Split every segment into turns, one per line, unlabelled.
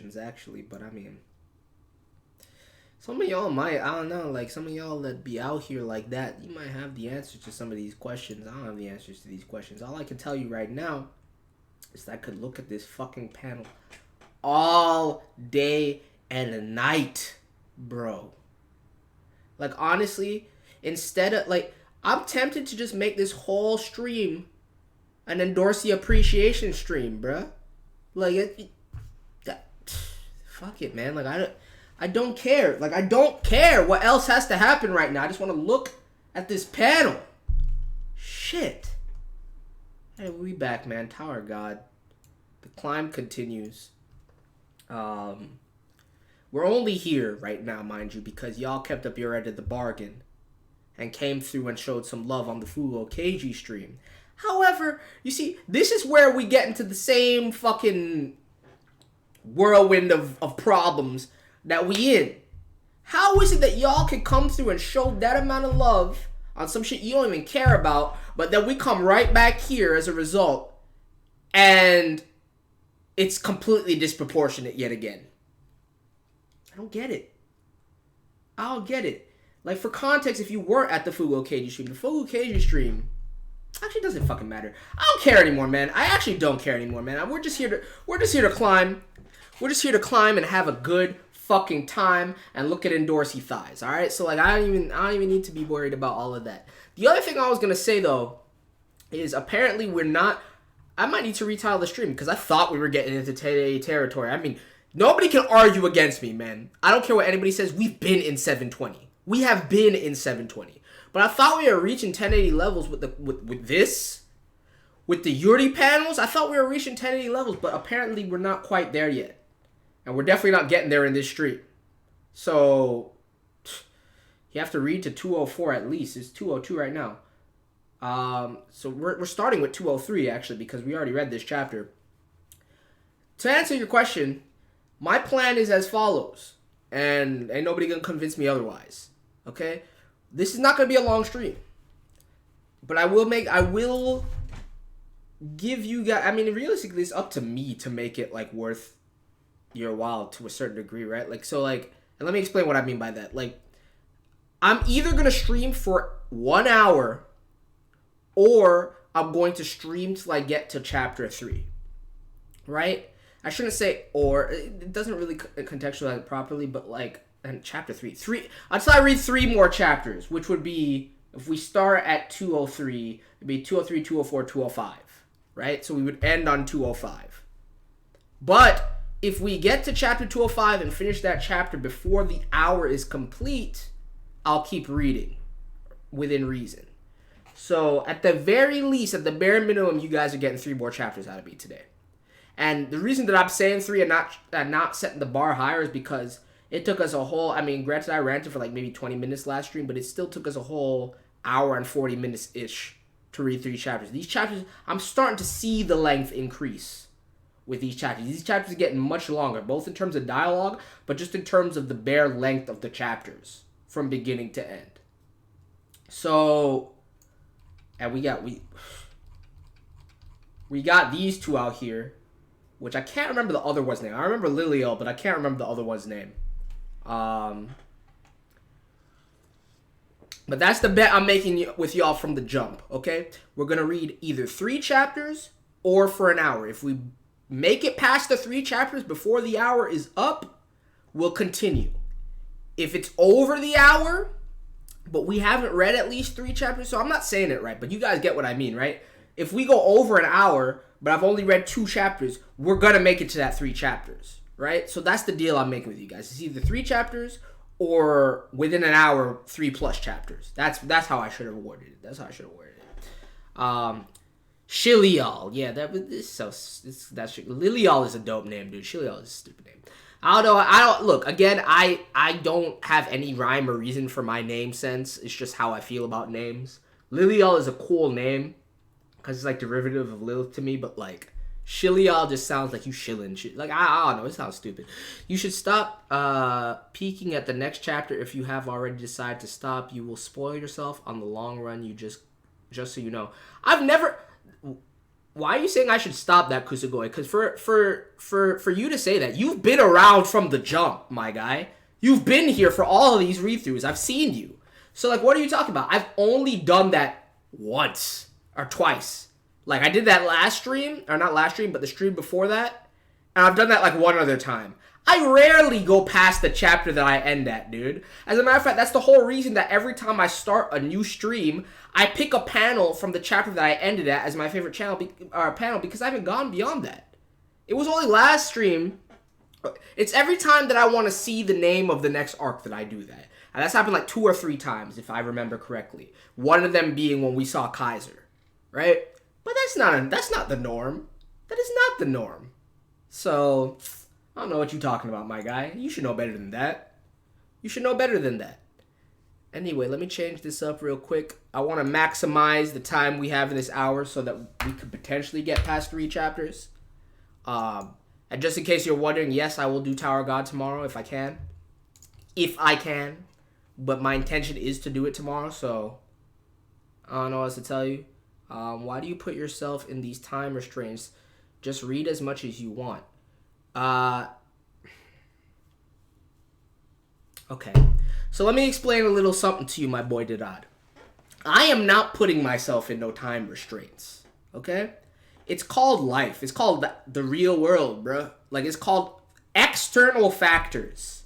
questions, actually. But, I mean, some of y'all might, I don't know, like, some of y'all that be out here like that, you might have the answers to some of these questions. I don't have the answers to these questions. All I can tell you right now is that I could look at this fucking panel all day and night, bro. Like, honestly, instead of, like, I'm tempted to just make this whole stream an endorse the appreciation stream, bruh. Like, fuck it, man. Like, I don't care. Like, I don't care what else has to happen right now. I just want to look at this panel. Shit. Hey, we'll be back, man. Tower God. The climb continues. We're only here right now, mind you, because y'all kept up your end of the bargain and came through and showed some love on the Fugo KG stream. However, you see, this is where we get into the same fucking whirlwind of problems that we in. How is it that y'all can come through and show that amount of love on some shit you don't even care about, but then we come right back here as a result, and it's completely disproportionate yet again? I don't get it. I don't get it. Like, for context, if you weren't at the Fugo KG stream, the Fugo KG stream actually doesn't fucking matter. I don't care anymore, man. I actually don't care anymore, man. We're just here to climb. We're just here to climb and have a good fucking time and look at Endorsey thighs. All right. So like, I don't even need to be worried about all of that. The other thing I was gonna say though is apparently we're not. I might need to retile the stream because I thought we were getting into 1080 territory. I mean, nobody can argue against me, man. I don't care what anybody says. We've been in 720. We have been in 720. But I thought we were reaching 1080 levels with this. With the Yuri panels, I thought we were reaching 1080 levels, but apparently we're not quite there yet. And we're definitely not getting there in this stream. So, you have to read to 204 at least. It's 202 right now. So we're starting with 203, actually, because we already read this chapter. To answer your question, my plan is as follows. And ain't nobody gonna convince me otherwise. Okay? This is not gonna be a long stream. But I will give you guys, I mean, realistically, it's up to me to make it, like, worth your while to a certain degree, right? Like, so, like, and let me explain what I mean by that. Like, I'm either gonna stream for 1 hour, or I'm going to stream till I get to chapter 3, right? I shouldn't say or. It doesn't really contextualize it properly, but like, and chapter 3, until I read 3 more chapters, which would be, if we start at 203, it'd be 203, 204, 205, right? So we would end on 205. But if we get to chapter 205 and finish that chapter before the hour is complete, I'll keep reading within reason. So at the very least, at the bare minimum, you guys are getting 3 more chapters out of me today. And the reason that I'm saying 3 and not setting the bar higher is because it took us a whole, I mean, granted I ranted for like maybe 20 minutes last stream, but it still took us a whole hour and 40 minutes-ish to read 3 chapters. These chapters, I'm starting to see the length increase with these chapters. These chapters are getting much longer, both in terms of dialogue, but just in terms of the bare length of the chapters from beginning to end. So, and we got these 2 out here, which I can't remember the other one's name. I remember Liliel, but I can't remember the other one's name. But that's the bet I'm making with y'all from the jump, okay? We're going to read either 3 chapters or for an hour. If we make it past the 3 chapters before the hour is up, we'll continue. If it's over the hour, but we haven't read at least 3 chapters, so I'm not saying it right, but you guys get what I mean, right? If we go over an hour, but I've only read 2 chapters, we're going to make it to that 3 chapters, right? So that's the deal I'm making with you guys. It's either 3 chapters or within an hour, 3+ chapters. That's how I should have worded it. Shilial. Yeah, Lilial is a dope name, dude. Shilial is a stupid name. I don't look, again, I don't have any rhyme or reason for my name sense. It's just how I feel about names. Lilial is a cool name because it's like derivative of Lilith to me, but like Shilial just sounds like you shilling shit. Like, I don't know, it sounds stupid. You should stop peeking at the next chapter if you have already decided to stop. You will spoil yourself on the long run. You just so you know. Why are you saying I should stop that, Kusugoi? Because for you to say that, you've been around from the jump, my guy. You've been here for all of these read-throughs. I've seen you. So, like, what are you talking about? I've only done that once or twice. Like, I did that last stream, or not last stream, but the stream before that. And I've done that, like, one other time. I rarely go past the chapter that I end at, dude. As a matter of fact, that's the whole reason that every time I start a new stream, I pick a panel from the chapter that I ended at as my favorite panel because I haven't gone beyond that. It was only last stream. It's every time that I want to see the name of the next arc that I do that. And that's happened like 2 or 3 times, if I remember correctly. One of them being when we saw Kaiser, right? But that's not the norm. That is not the norm. So, I don't know what you're talking about, my guy. You should know better than that. You should know better than that. Anyway, let me change this up real quick. I want to maximize the time we have in this hour so that we could potentially get past 3 chapters. And just in case you're wondering, yes, I will do Tower of God tomorrow if I can. If I can. But my intention is to do it tomorrow, so I don't know what else to tell you. Why do you put yourself in these time restraints? Just read as much as you want. Okay. So let me explain a little something to you, my boy Didad. I am not putting myself in no time restraints. Okay? It's called life. It's called the real world, bro. Like, it's called external factors.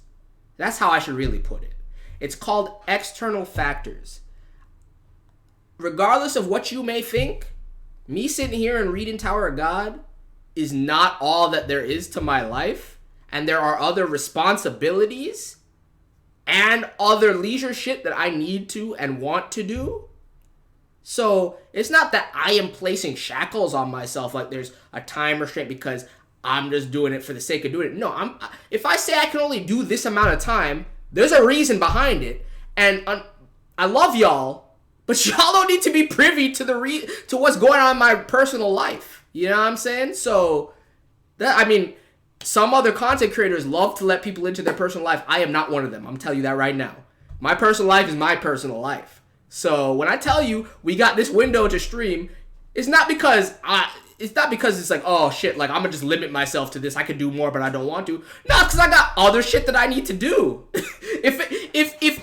That's how I should really put it. It's called external factors. Regardless of what you may think, me sitting here and reading Tower of God is not all that there is to my life. And there are other responsibilities and other leisure shit that I need to and want to do. So it's not that I am placing shackles on myself like there's a time restraint because I'm just doing it for the sake of doing it. No, if I say I can only do this amount of time, there's a reason behind it. And I love y'all, but y'all don't need to be privy to to what's going on in my personal life. You know what I'm saying? So some other content creators love to let people into their personal life. I am not one of them. I'm telling you that right now. My personal life is my personal life. So when I tell you we got this window to stream, it's not because it's like, oh shit, like I'm gonna just limit myself to this. I could do more, but I don't want to. No, because I got other shit that I need to do. if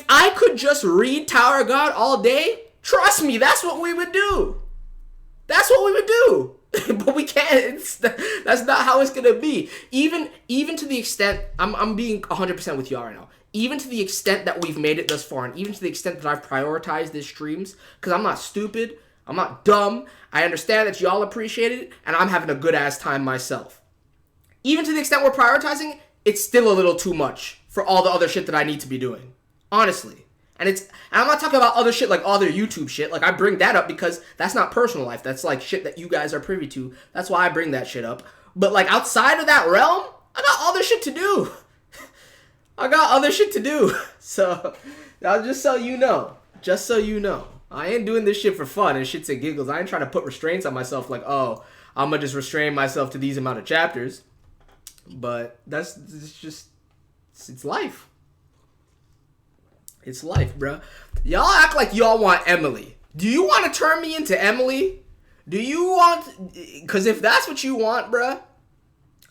I could just read Tower of God all day, trust me, that's what we would do. That's what we would do. But we can't. That's not how it's gonna be. Even to the extent I'm being 100% with y'all right now. Even to the extent that we've made it thus far, and even to the extent that I've prioritized these streams, because I'm not stupid, I'm not dumb. I understand that y'all appreciate it, and I'm having a good ass time myself. Even to the extent we're prioritizing, it's still a little too much for all the other shit that I need to be doing. Honestly. And I'm not talking about other shit like other YouTube shit. Like, I bring that up because that's not personal life. That's like shit that you guys are privy to. That's why I bring that shit up. But like outside of that realm, I got other shit to do. I got other shit to do. So, I'll just so you know. Just so you know. I ain't doing this shit for fun and shits and giggles. I ain't trying to put restraints on myself like, oh, I'm gonna just restrain myself to these amount of chapters. But it's life. It's life, bro. Y'all act like y'all want Emily. Do you want to turn me into Emily? Do you want... Because if that's what you want, bro,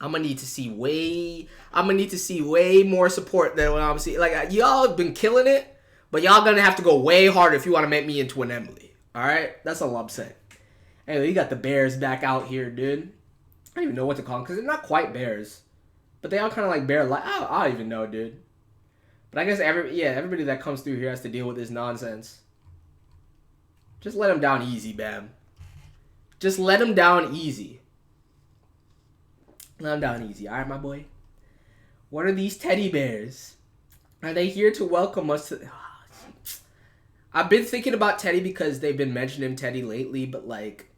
I'm going to need to see way more support than what I'm seeing. Like, y'all have been killing it, but y'all going to have to go way harder if you want to make me into an Emily. All right? That's all I'm saying. Anyway, you got the bears back out here, dude. I don't even know what to call them because they're not quite bears. But they all kind of like bear-like. I don't even know, dude. But I guess everybody that comes through here has to deal with this nonsense. Just let them down easy, Bam. Just let them down easy. Let them down easy. All right, my boy. What are these teddy bears? Are they here to welcome us to... I've been thinking about Teddy because they've been mentioning Teddy lately, but like...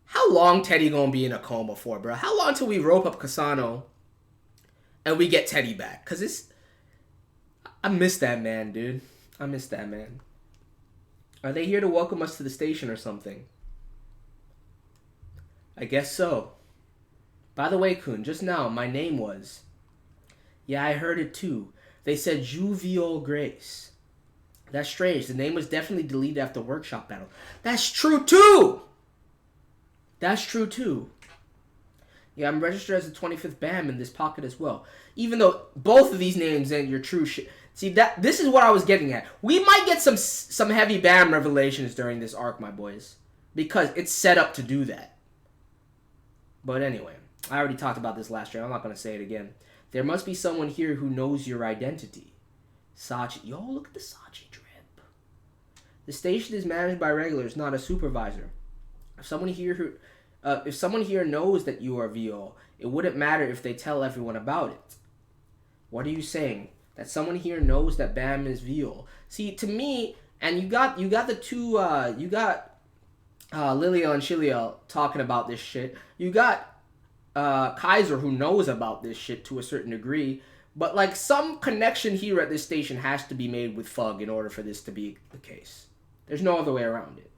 How long Teddy gonna be in a coma for, bro? How long till we rope up Kasano and we get Teddy back? Because it's... I miss that man, dude. I miss that man. Are they here to welcome us to the station or something? I guess so. By the way, Kun, just now, my name was... Yeah, I heard it too. They said Viole Grace. That's strange. The name was definitely deleted after workshop battle. That's true too! That's true too. Yeah, I'm registered as the 25th BAM in this pocket as well. Even though both of these names and your true shit. See, this is what I was getting at. We might get some heavy BAM revelations during this arc, my boys. Because it's set up to do that. But anyway, I already talked about this last year. I'm not going to say it again. There must be someone here who knows your identity. Sachi. Yo, look at the Sachi drip. The station is managed by regulars, not a supervisor. If someone here knows that you are Viole, it wouldn't matter if they tell everyone about it. What are you saying? That someone here knows that Bam is Viole? See, to me, and you got the two, Lilia and Chilia talking about this shit. You got Kaiser who knows about this shit to a certain degree. But, like, some connection here at this station has to be made with Fug in order for this to be the case. There's no other way around it.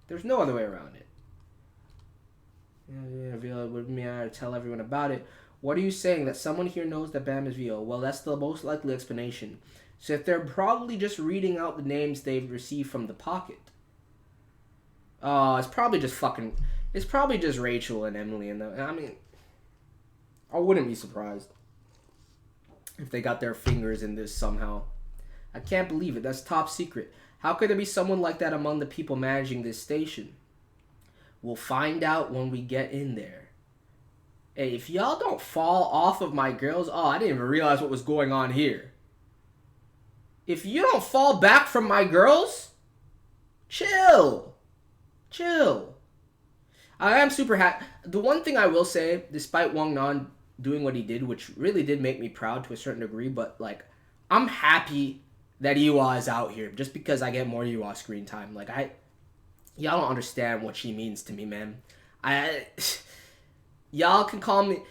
There's no other way around it. Yeah, Viole would mean I tell everyone about it. What are you saying? That someone here knows that Bam is Viole? Well, that's the most likely explanation. So if they're probably just reading out the names they've received from the pocket. It's probably just Rachel and Emily and I mean, I wouldn't be surprised if they got their fingers in this somehow. I can't believe it. That's top secret. How could there be someone like that among the people managing this station? We'll find out when we get in there. Hey, if y'all don't fall off of my girls... Oh, I didn't even realize what was going on here. If you don't fall back from my girls, chill. Chill. I am super happy. The one thing I will say, despite Wang Nan doing what he did, which really did make me proud to a certain degree, but, like, I'm happy that Iwa is out here just because I get more Iwa screen time. Like, y'all don't understand what she means to me, man. Y'all can call me...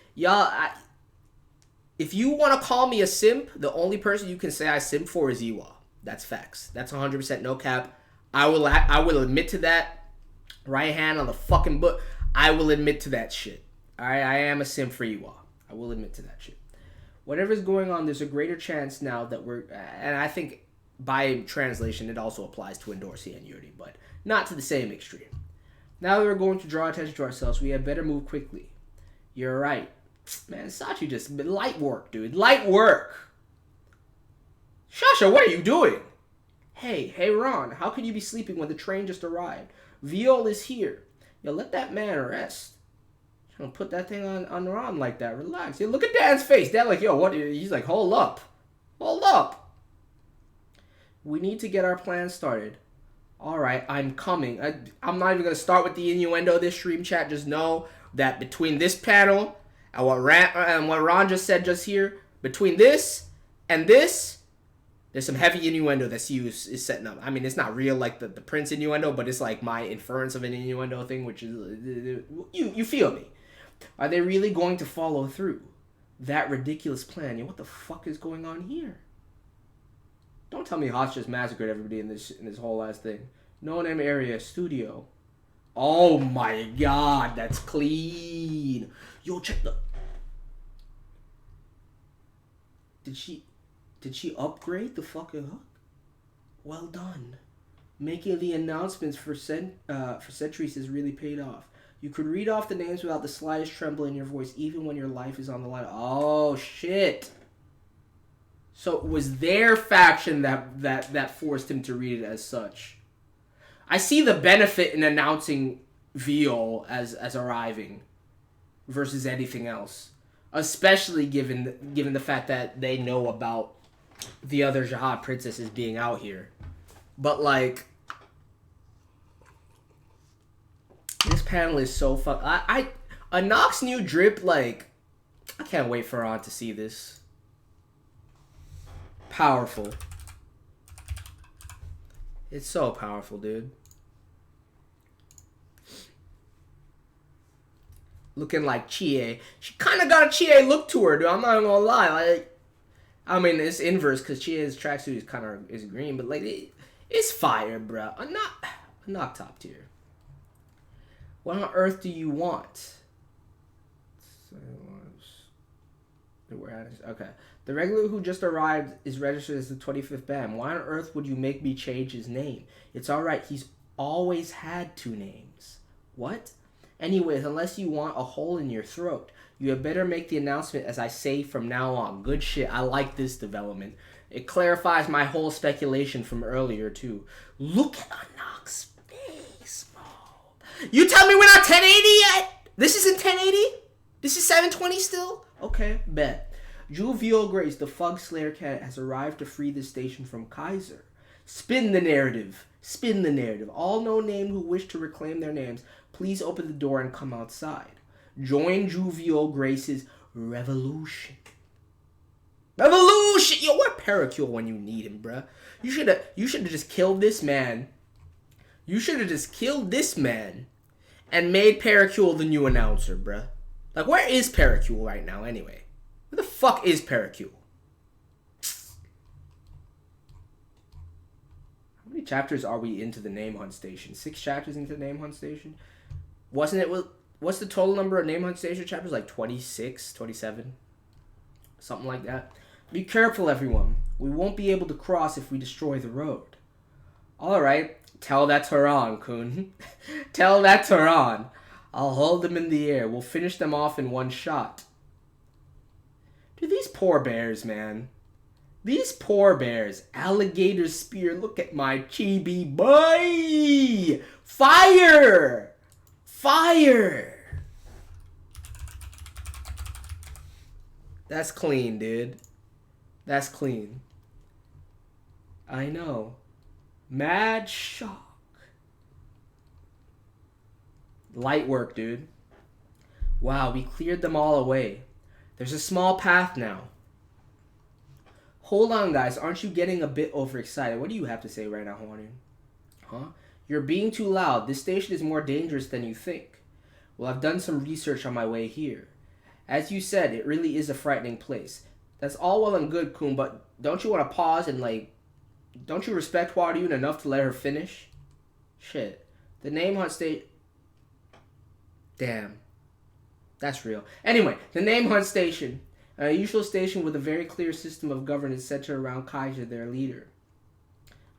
if you want to call me a simp, the only person you can say I simp for is Iwa. That's facts. That's 100% no cap. I will admit to that. Right hand on the fucking book. I will admit to that shit. Alright, I am a simp for Iwa. I will admit to that shit. Whatever's going on, there's a greater chance now that we're... And I think by translation, it also applies to Endorsi and Yuri, but not to the same extreme. Now that we're going to draw attention to ourselves, we had better move quickly. You're right. Man, Sachi just... Light work, dude. Light work. Shasha, what are you doing? Hey, Ron. How can you be sleeping when the train just arrived? Viole is here. Yo, let that man rest. Don't put that thing on Ron like that. Relax. Yo, look at Dan's face. Dan like, yo, what? He's like, hold up. Hold up. We need to get our plan started. Alright, I'm coming. I'm not even going to start with the innuendo of this stream chat. Just know that between this panel and what Ron just said just here, between this and this, there's some heavy innuendo that CU is setting up. I mean, it's not real like the Prince innuendo, but it's like my inference of an innuendo thing, which is... You feel me. Are they really going to follow through? That ridiculous plan. Yo, what the fuck is going on here? Don't tell me Hotch just massacred everybody in this whole ass thing. No name area, studio. Oh my god, that's clean. Yo, check the... Did she upgrade the fucking hook? Well done. Making the announcements for Centuries has really paid off. You could read off the names without the slightest tremble in your voice, even when your life is on the line. Oh, shit. So it was their faction that forced him to read it as such. I see the benefit in announcing Viole as arriving versus anything else. Especially given the fact that they know about the other Jihad princesses being out here. But, like... This panel is so a Nox new drip, like... I can't wait for Ron to see this. Powerful. It's so powerful, dude. Looking like Chie. She kind of got a Chie look to her, dude. I'm not even gonna lie. Like, I mean, it's inverse because Chie's tracksuit is green, but like, it's fire, bro. I'm not top tier. What on earth do you want? Okay. The regular who just arrived is registered as the 25th BAM. Why on earth would you make me change his name? It's alright. He's always had two names. What? Anyways, unless you want a hole in your throat, you had better make the announcement as I say from now on. Good shit. I like this development. It clarifies my whole speculation from earlier, too. Look at Anok's face, bro. You tell me we're not 1080 yet? This isn't 1080? This is 720 still? Okay, bet. Viole Grace, the Fug Slayer cat, has arrived to free the station from Kaiser. Spin the narrative. Spin the narrative. All no-name who wish to reclaim their names, please open the door and come outside. Join Viole Grace's revolution. Revolution! Yo, what Paracule when you need him, bruh? You should have just killed this man. You should have just killed this man and made Paracule the new announcer, bruh. Like, where is Paracule right now, anyway? Where the fuck is Paracule? How many chapters are we into the Name Hunt Station? 6 chapters into the Name Hunt Station? Wasn't it... What's the total number of Name Hunt Station chapters? Like 26, 27? Something like that. Be careful, everyone. We won't be able to cross if we destroy the road. Alright. Tell that to Ron, Kun. Tell that to Ron. I'll hold them in the air. We'll finish them off in one shot. Dude, these poor bears, man. These poor bears. Alligator spear. Look at my chibi boy. Fire. Fire. That's clean, dude. That's clean. I know. Mad shock. Light work, dude. Wow, we cleared them all away. There's a small path now. Hold on, guys. Aren't you getting a bit overexcited? What do you have to say right now, Hwanyun? Huh? You're being too loud. This station is more dangerous than you think. Well, I've done some research on my way here. As you said, it really is a frightening place. That's all well and good, Kun, but don't you want to pause and, like, don't you respect Hwanyun enough to let her finish? Shit. The Name Hunt State... Damn. That's real. Anyway, the Name Hunt Station. A usual station with a very clear system of governance centered around Kaiser, their leader.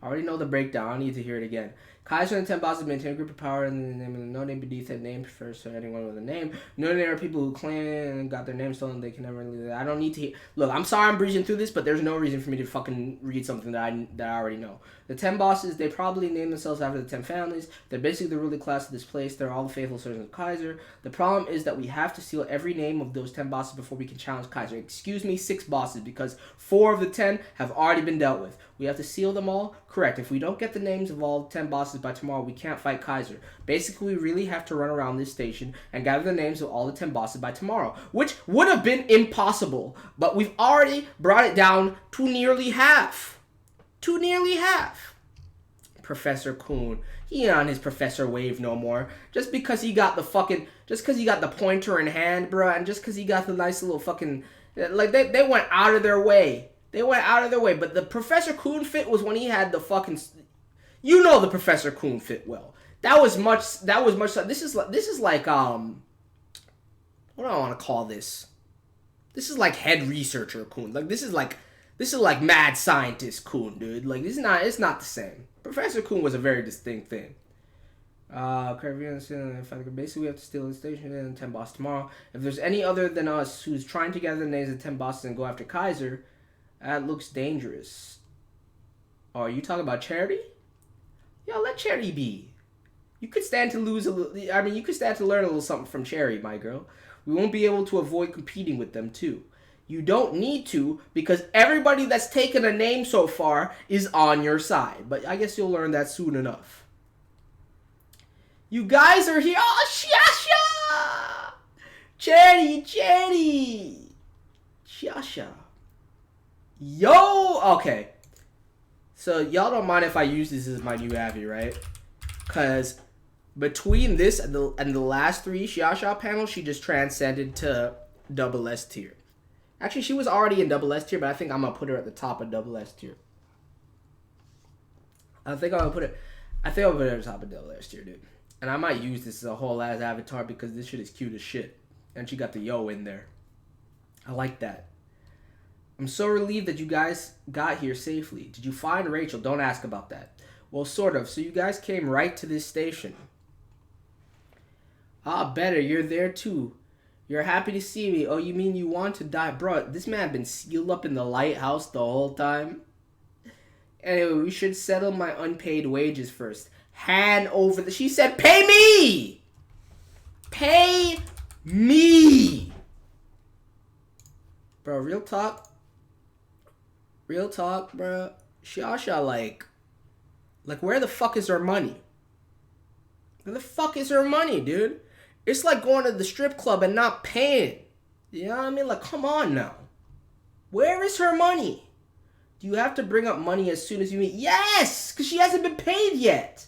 I already know the breakdown. I don't need to hear it again. Kaiser and the 10 bosses maintain a group of power in the name of no name beneath that name prefers to anyone with a name. No name are people who claim it and got their name stolen. They can never leave that. I don't need to hear. Look, I'm sorry I'm breezing through this, but there's no reason for me to fucking read something that I already know. The 10 bosses, they probably name themselves after the 10 families. They're basically the ruling class of this place. They're all the faithful servants of Kaiser. The problem is that we have to steal every name of those 10 bosses before we can challenge Kaiser. Excuse me, 6 bosses, because 4 of the 10 have already been dealt with. We have to seal them all? Correct. If we don't get the names of all 10 bosses by tomorrow, we can't fight Kaiser. Basically, we really have to run around this station and gather the names of all the 10 bosses by tomorrow, which would have been impossible, but we've already brought it down to nearly half. To nearly half. Professor Kun, he ain't on his professor wave no more. Just because he got the pointer in hand, bruh, and just because he got the nice little fucking, like, they went out of their way. They went out of their way, but the Professor Kun fit was when he had the fucking, you know, the Professor Kun fit well. That was much, this is like, what do I want to call this? This is like head researcher Kun. Like, this is like mad scientist Kun, dude. Like, it's not the same. Professor Kun was a very distinct thing. Basically, we have to steal the station and 10 bosses tomorrow. If there's any other than us who's trying to gather the names of 10 bosses and go after Kaiser, that looks dangerous. Oh, are you talking about Charity? Yo, let Charity be. You could stand to lose a little. I mean, you could stand to learn a little something from Charity, my girl. We won't be able to avoid competing with them, too. You don't need to, because everybody that's taken a name so far is on your side. But I guess you'll learn that soon enough. You guys are here. Oh, Shasha! Charity! Shasha. Yo! Okay. So, y'all don't mind if I use this as my new Abby, right? Because between this and the last 3 Xiaxia panels, she just transcended to double S tier. Actually, she was already in double S tier, but I think I'm going to put her at the top of double S tier. I think I'll put her at the top of double S tier, dude. And I might use this as a whole ass avatar because this shit is cute as shit. And she got the yo in there. I like that. I'm so relieved that you guys got here safely. Did you find Rachel? Don't ask about that. Well, sort of. So you guys came right to this station. Ah, better. You're there too. You're happy to see me. Oh, you mean you want to die? Bro, this man been sealed up in the lighthouse the whole time. Anyway, we should settle my unpaid wages first. Hand over the... She said, pay me! Pay me! Bro, real talk. Real talk, bro. Shasha, like, where the fuck is her money? Where the fuck is her money, dude? It's like going to the strip club and not paying. You know what I mean? Like, come on now. Where is her money? Do you have to bring up money as soon as you meet? Yes! Because she hasn't been paid yet.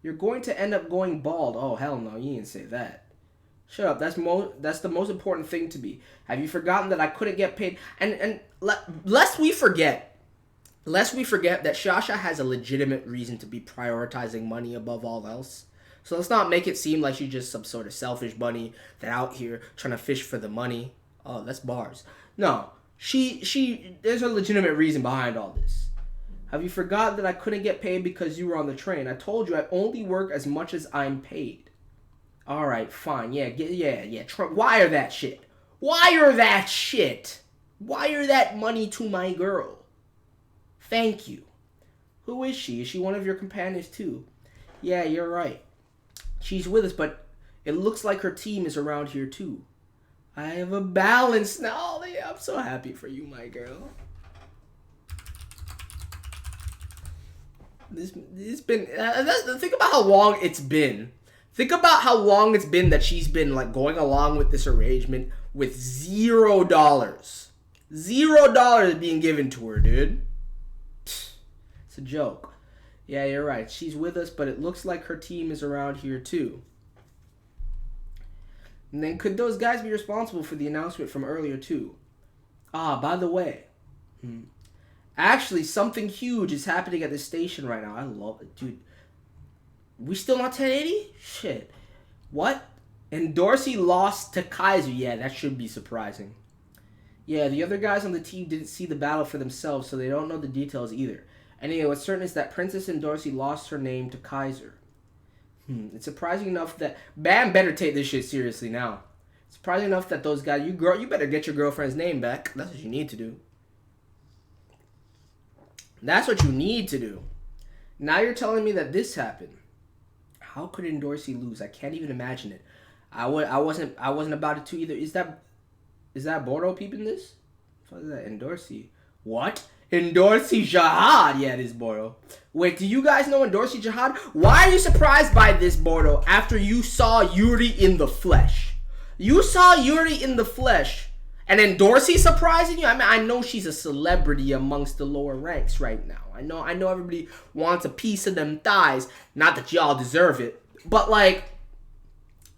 You're going to end up going bald. Oh, hell no. You didn't say that. Shut up. That's the most important thing to me. Have you forgotten that I couldn't get paid? And lest we forget that Shasha has a legitimate reason to be prioritizing money above all else. So let's not make it seem like she's just some sort of selfish bunny that out here trying to fish for the money. Oh, that's bars. No, there's a legitimate reason behind all this. Have you forgotten that I couldn't get paid because you were on the train? I told you I only work as much as I'm paid. All right, fine. Yeah. Wire that shit. Wire that shit. Wire that money to my girl. Thank you. Who is she? Is she one of your companions too? Yeah, you're right. She's with us, but it looks like her team is around here too. I have a balance now. I'm so happy for you, my girl. This been... think about how long it's been. Think about how long it's been that she's been like going along with this arrangement with $0. $0 being given to her, dude. It's a joke. Yeah, you're right. She's with us, but it looks like her team is around here too. And then could those guys be responsible for the announcement from earlier too? Ah, by the way. Actually, something huge is happening at this station right now. I love it, dude. We still not 1080? Shit. What? And Dorsey lost to Kaiser. Yeah, that should be surprising. Yeah, the other guys on the team didn't see the battle for themselves, so they don't know the details either. Anyway, what's certain is that Princess and Dorsey lost her name to Kaiser. It's surprising enough that... Bam better take this shit seriously now. It's surprising enough that those guys... You better get your girlfriend's name back. That's what you need to do. That's what you need to do. Now you're telling me that this happened. How could Endorsey lose? I can't even imagine it. I wasn't about it too either. Is that Bordeaux peeping this? What is that? Endorsey. What? Endorsey Jihad. Yeah, it is Bordeaux. Wait, do you guys know Endorsey Jihad? Why are you surprised by this, Bordeaux, after you saw Yuri in the flesh? You saw Yuri in the flesh. And Endorsey surprising you? I mean, I know she's a celebrity amongst the lower ranks right now. I know everybody wants a piece of them thighs. Not that y'all deserve it. But, like,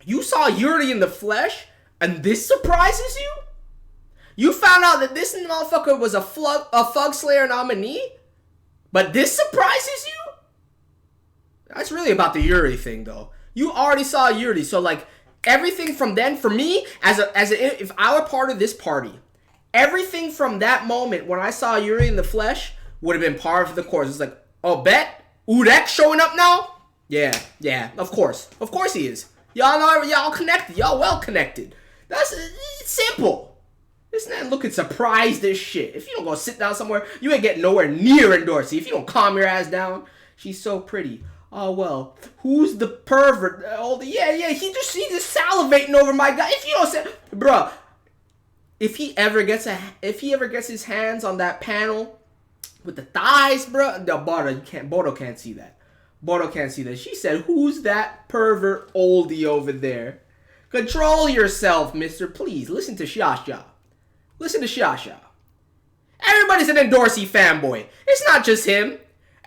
you saw Yuri in the flesh, and this surprises you? You found out that this motherfucker was a Thug Slayer nominee? But this surprises you? That's really about the Yuri thing, though. You already saw Yuri, so, like, everything from then, for me, if I were part of this party, everything from that moment when I saw Yuri in the flesh would have been part of the course. It's like, oh, bet? Udek showing up now? Yeah, of course. Of course he is. Y'all know, y'all connected. Y'all well connected. It's simple. This man looking surprised as shit. If you don't go sit down somewhere, you ain't getting nowhere near Endorsey. If you don't calm your ass down, she's so pretty. Oh, well, who's the pervert? Yeah, he just salivating over my guy. If you don't say, bruh, if he ever gets his hands on that panel with the thighs, bruh, no, Bodo can't see that. Bodo can't see that. She said, who's that pervert oldie over there? Control yourself, mister. Please, listen to Shasha. Listen to Shasha. Everybody's an Endorsey fanboy. It's not just him.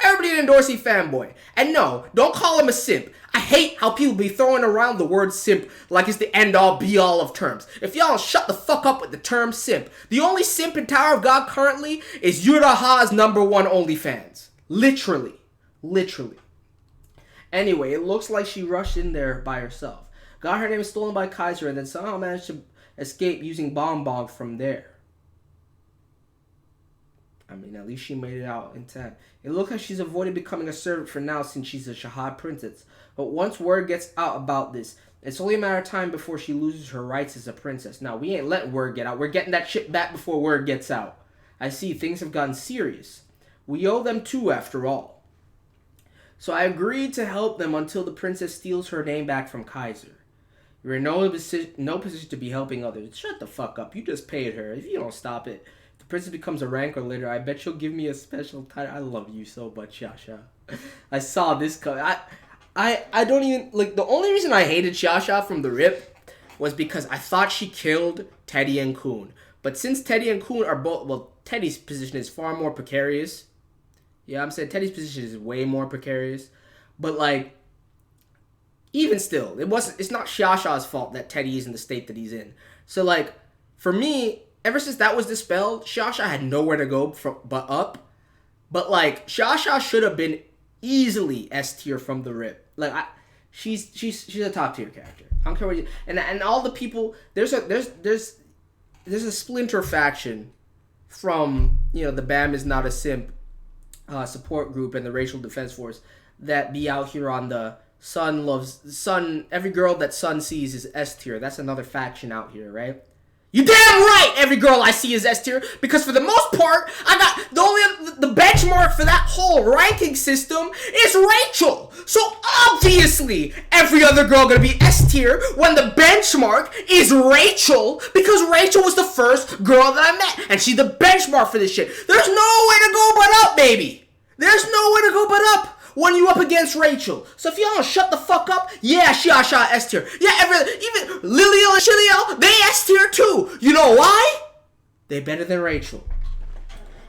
Everybody an Endorsey fanboy. And no, don't call him a simp. I hate how people be throwing around the word simp like it's the end-all be-all of terms. If y'all shut the fuck up with the term simp. The only simp in Tower of God currently is Yuraha's #1 OnlyFans. Literally. Anyway, it looks like she rushed in there by herself. Got her name stolen by Kaiser and then somehow managed to escape using Bombog from there. I mean, at least she made it out intact. It looks like she's avoided becoming a servant for now since she's a Shahad princess. But once word gets out about this, It's only a matter of time before she loses her rights as a princess. Now, we ain't letting word get out. We're getting that shit back before word gets out. I see things have gotten serious. We owe them too, after all. So I agreed to help them until the princess steals her name back from Kaiser. You're in no position to be helping others. Shut the fuck up. You just paid her. If you don't stop it, if the princess becomes a rancor later, I bet she'll give me a special title. I love you so much, Shasha. I saw this coming. I don't even, like, the only reason I hated Shasha from the rip was because I thought she killed Teddy and Kun. But since Teddy and Kun are both, well, Teddy's position is far more precarious. Yeah, I'm saying Teddy's position is way more precarious. But, like, even still, it's not Shasha's fault that Teddy is in the state that he's in. So, like, for me, ever since that was dispelled, Shasha had nowhere to go but up. But, like, Shasha should have been easily S tier from the rip. Like, she's a top tier character. I don't care what you, and all the people, there's a splinter faction from, you know, the Bam is not a simp support group and the racial defense force that be out here on the Sun, every girl that Sun sees is S tier. That's another faction out here, right? You damn right every girl I see is S tier, because for the most part, I got the benchmark for that whole ranking system is Rachel. So obviously, every other girl gonna be S tier when the benchmark is Rachel, because Rachel was the first girl that I met, and she's the benchmark for this shit. There's nowhere to go but up, baby. There's nowhere to go but up when you up against Rachel. So if y'all don't shut the fuck up, yeah, Shasha S tier. Yeah, even Liliel and Shiliel, they S tier too. You know why? They better than Rachel.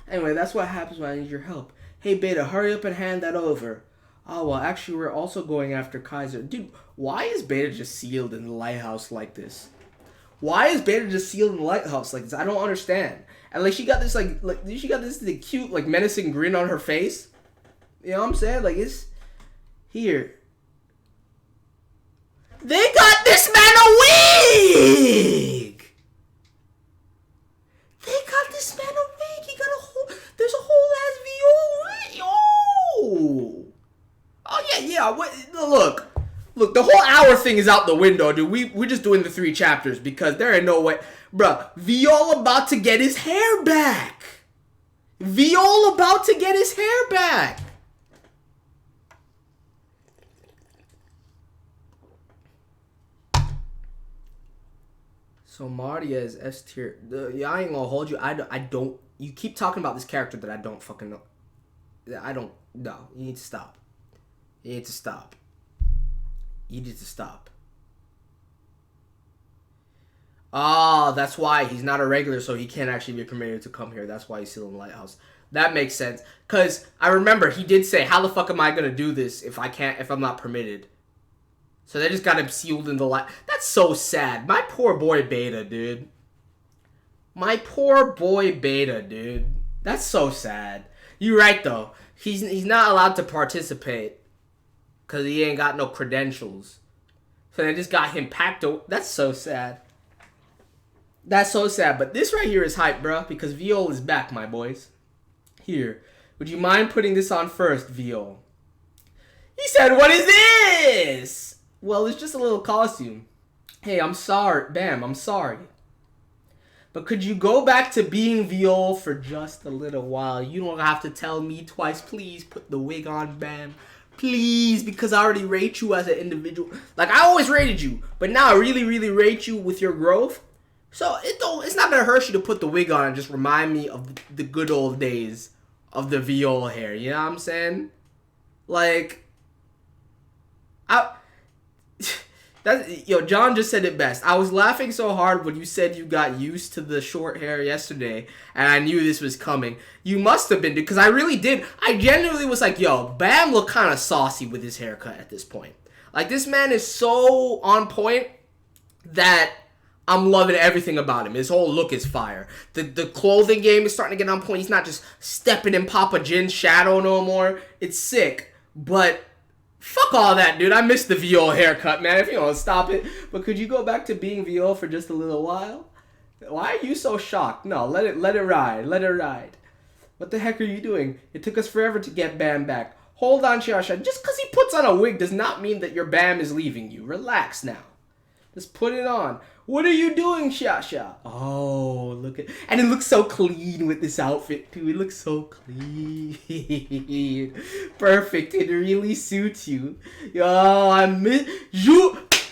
Anyway, that's what happens when I need your help. Hey, Beta, hurry up and hand that over. Oh, well, actually, we're also going after Kaiser. Dude, why is Beta just sealed in the lighthouse like this? Why is Beta just sealed in the lighthouse like this? I don't understand. And, like, she got this, like she got this cute, like, menacing grin on her face. You know what I'm saying? Like, it's here. They got this man a wig! They got this man a wig. He got there's a whole ass Viole wig. Oh, yeah. Look, the whole hour thing is out the window, dude. We're just doing the 3 chapters because there ain't no way. Bruh, Viole about to get his hair back. Viole about to get his hair back. So Mardia is S tier. Yeah, I ain't gonna hold you. I don't. You keep talking about this character that I don't fucking know. I don't. No, you need to stop. You need to stop. You need to stop. Oh, that's why he's not a regular, so he can't actually be permitted to come here. That's why he's still in the lighthouse. That makes sense. Cause I remember he did say, "How the fuck am I gonna do this if I'm not permitted?" So they just got him sealed in the light. That's so sad. My poor boy Beta, dude. My poor boy Beta, dude. That's so sad. You're right, though. He's not allowed to participate because he ain't got no credentials. So they just got him packed. That's so sad. That's so sad. But this right here is hype, bro, because Viole is back, my boys. Here. Would you mind putting this on first, Viole? He said, "What is this?" Well, it's just a little costume. Hey, I'm sorry. Bam, I'm sorry. But could you go back to being Viole for just a little while? You don't have to tell me twice. Please put the wig on, Bam. Please, because I already rate you as an individual. Like, I always rated you, but now I really, really rate you with your growth. So it's not going to hurt you to put the wig on and just remind me of the good old days of the Viole hair. You know what I'm saying? Like, John just said it best. I was laughing so hard when you said you got used to the short hair yesterday, and I knew this was coming. You must have been, because I really did. I genuinely was like, yo, Bam looked kind of saucy with his haircut at this point. Like, this man is so on point that I'm loving everything about him. His whole look is fire. The clothing game is starting to get on point. He's not just stepping in Papa Jin's shadow no more. It's sick, but fuck all that, dude. I miss the Viole haircut, man. If you don't stop it. But could you go back to being Viole for just a little while? Why are you so shocked? No, let it ride. Let it ride. What the heck are you doing? It took us forever to get Bam back. Hold on, Shasha. Just because he puts on a wig does not mean that your Bam is leaving you. Relax now. Just put it on. What are you doing, Shasha? Oh, look at... And it looks so clean with this outfit, too. It looks so clean. Perfect. It really suits you. Yo, I miss...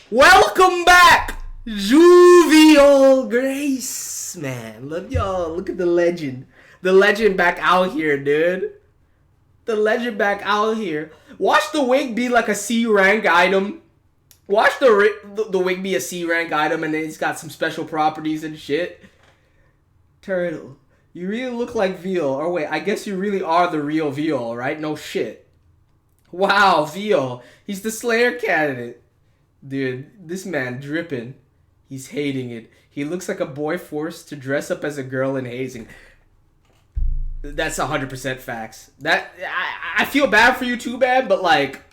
Welcome back! Viole Grace, man. Look, yo, look at the legend. The legend back out here, dude. The legend back out here. Watch the wig be like a C rank item. Watch the wig be a C rank item, and then it's got some special properties and shit. Turtle, you really look like Viole. Or wait, I guess you really are the real Viole, right? No shit. Wow, Viole. He's the Slayer candidate. Dude, this man dripping. He's hating it. He looks like a boy forced to dress up as a girl in hazing. That's 100% facts. That I feel bad for you too, man, but like...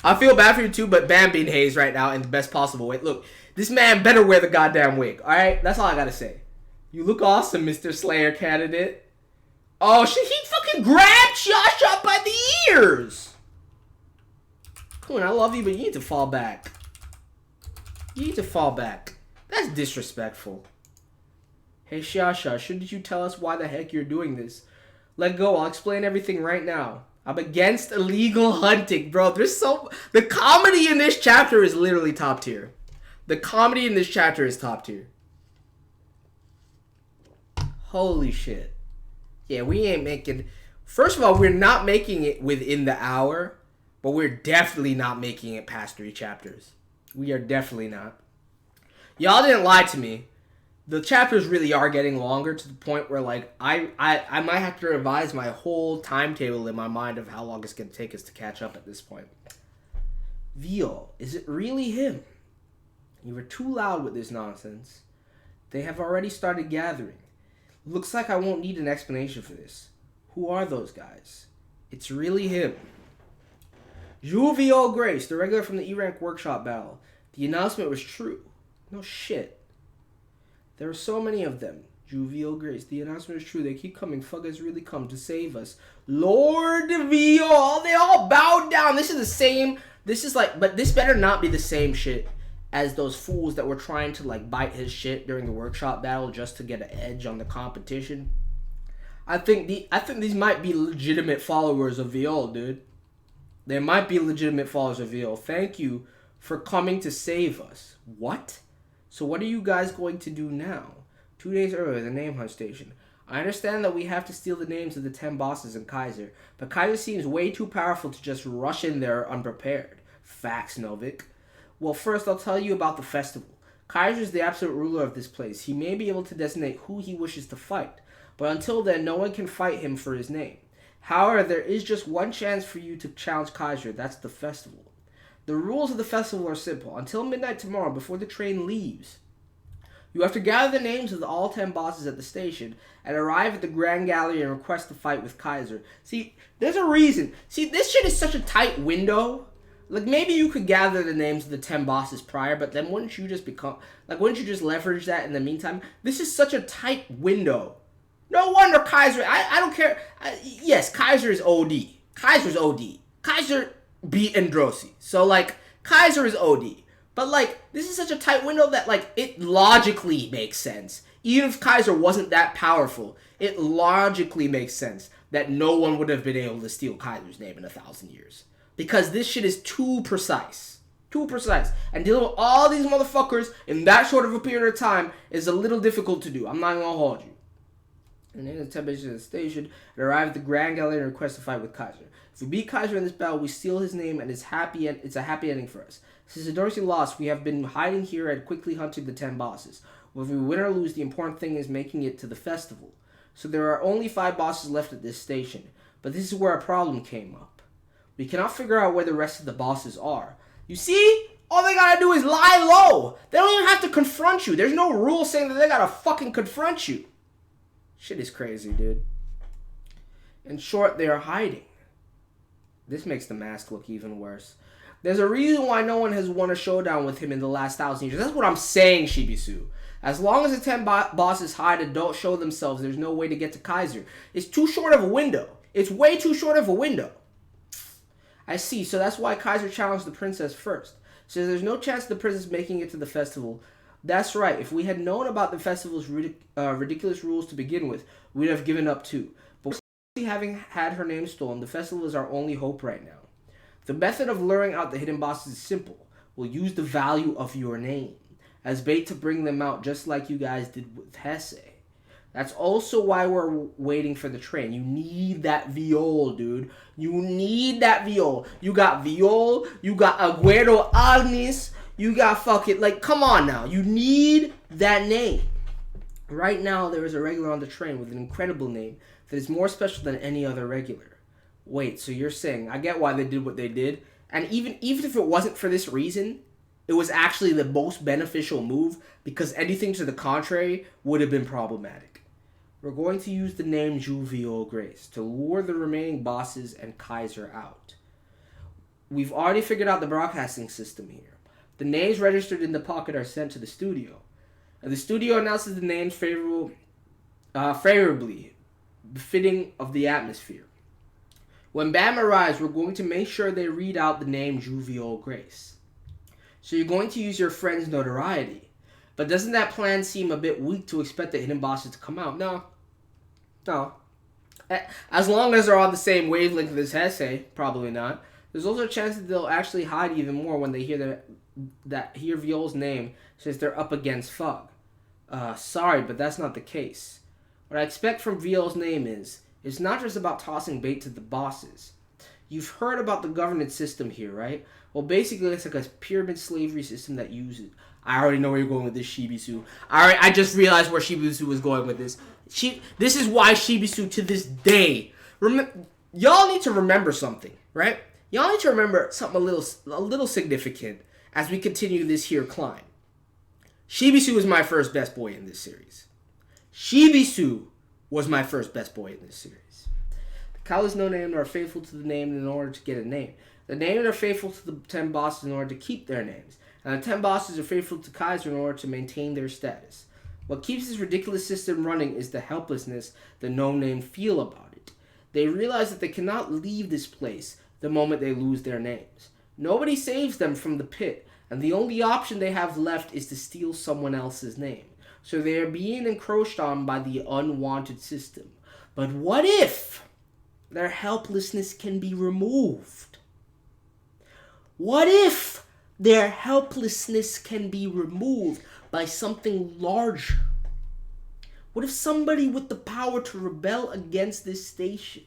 I feel bad for you too, but Bam being hazed right now in the best possible way. Look, this man better wear the goddamn wig, alright? That's all I gotta say. You look awesome, Mr. Slayer candidate. Oh shit, he fucking grabbed Shasha by the ears! Come on, I love you, but you need to fall back. You need to fall back. That's disrespectful. Hey Shasha, shouldn't you tell us why the heck you're doing this? Let go, I'll explain everything right now. I'm against illegal hunting, bro. The comedy in this chapter is literally top tier. The comedy in this chapter is top tier. Holy shit. Yeah, we ain't making... First of all, we're not making it within the hour, but we're definitely not making it past 3 chapters. We are definitely not. Y'all didn't lie to me. The chapters really are getting longer to the point where, like, I might have to revise my whole timetable in my mind of how long it's going to take us to catch up at this point. Viole, is it really him? You were too loud with this nonsense. They have already started gathering. Looks like I won't need an explanation for this. Who are those guys? It's really him. Viole Grace, the regular from the E-Rank workshop battle. The announcement was true. No shit. There are so many of them. Viole Grace, the announcement is true. They keep coming. Fuck has really come to save us. Lord Viole, they all bowed down. This is the same. This is like, but this better not be the same shit as those fools that were trying to like bite his shit during the workshop battle just to get an edge on the competition. I think these might be legitimate followers of Viole, dude. They might be legitimate followers of Viole. Thank you for coming to save us. What? So what are you guys going to do now? 2 days earlier, the name hunt station. I understand that we have to steal the names of the 10 bosses and Kaiser, but Kaiser seems way too powerful to just rush in there unprepared. Facts, Novik. Well, first I'll tell you about the festival. Kaiser is the absolute ruler of this place. He may be able to designate who he wishes to fight, but until then, no one can fight him for his name. However, there is just one chance for you to challenge Kaiser. That's the festival. The rules of the festival are simple. Until midnight tomorrow, before the train leaves, you have to gather the names of all 10 bosses at the station and arrive at the Grand Gallery and request to fight with Kaiser. See, there's a reason. See, this shit is such a tight window. Like, maybe you could gather the names of the 10 bosses prior, but then wouldn't you just leverage that in the meantime? This is such a tight window. No wonder Kaiser, I don't care. Yes, Kaiser is OD. Kaiser's OD. Kaiser beat Androsi. So, like, Kaiser is OD. But, like, this is such a tight window that, like, it logically makes sense. Even if Kaiser wasn't that powerful, it logically makes sense that no one would have been able to steal Kaiser's name in 1,000 years. Because this shit is too precise. Too precise. And dealing with all these motherfuckers in that short of a period of time is a little difficult to do. I'm not gonna hold you. And then the temperature of the station and arrive at the Grand Gallery and request to fight with Kaiser. If we beat Kaiser in this battle, we steal his name and it's a happy ending for us. Since Dorsey lost, we have been hiding here and quickly hunting the 10 bosses. Whether we win or lose, the important thing is making it to the festival. So there are only 5 bosses left at this station. But this is where a problem came up. We cannot figure out where the rest of the bosses are. You see? All they gotta do is lie low. They don't even have to confront you. There's no rule saying that they gotta fucking confront you. Shit is crazy, dude. In short, they are hiding. This makes the mask look even worse. There's a reason why no one has won a showdown with him in the last 1,000 years. That's what I'm saying, Shibisu. As long as the 10 bosses hide and don't show themselves, there's no way to get to Kaiser. It's too short of a window. It's way too short of a window. I see, so that's why Kaiser challenged the princess first. So there's no chance of the princess making it to the festival. That's right. If we had known about the festival's ridiculous rules to begin with, we'd have given up too. But having had her name stolen, the festival is our only hope right now. The method of luring out the hidden bosses is simple. We'll use the value of your name as bait to bring them out, just like you guys did with Hesse. That's also why we're waiting for the train. You need that Viole, dude. You need that Viole. You got Viole, you got Aguero Agnes, you got fucking, like, come on now. You need that name. Right now, there is a regular on the train with an incredible name that is more special than any other regular. Wait, so you're saying, I get why they did what they did, and even if it wasn't for this reason, it was actually the most beneficial move, because anything to the contrary would have been problematic. We're going to use the name Viole Grace to lure the remaining bosses and Kaiser out. We've already figured out the broadcasting system here. The names registered in the pocket are sent to the studio, and the studio announces the names favorably, befitting of the atmosphere. When Bam arrives, we're going to make sure they read out the name Viole Grace. So you're going to use your friend's notoriety. But doesn't that plan seem a bit weak to expect the hidden bosses to come out? No. As long as they're on the same wavelength as Hesse, probably not. There's also a chance that they'll actually hide even more when they hear hear Viole's name, since they're up against Fug. Sorry, but that's not the case. What I expect from Viole's name is, it's not just about tossing bait to the bosses. You've heard about the governance system here, right? Well, basically, it's like a pyramid slavery system that uses... I already know where you're going with this, Shibisu. I just realized where Shibisu was going with this. This is why Shibisu, to this day... Y'all need to remember something, right? Y'all need to remember something a little significant as we continue this here climb. Shibisu was my first best boy in this series. Shibisu was my first best boy in this series. The cowards no named are faithful to the name in order to get a name. The named are faithful to the 10 bosses in order to keep their names. And the 10 bosses are faithful to Kaiser in order to maintain their status. What keeps this ridiculous system running is the helplessness the no-name feel about it. They realize that they cannot leave this place the moment they lose their names. Nobody saves them from the pit, and the only option they have left is to steal someone else's name. So they are being encroached on by the unwanted system. But what if their helplessness can be removed? What if their helplessness can be removed by something larger? What if somebody with the power to rebel against this station?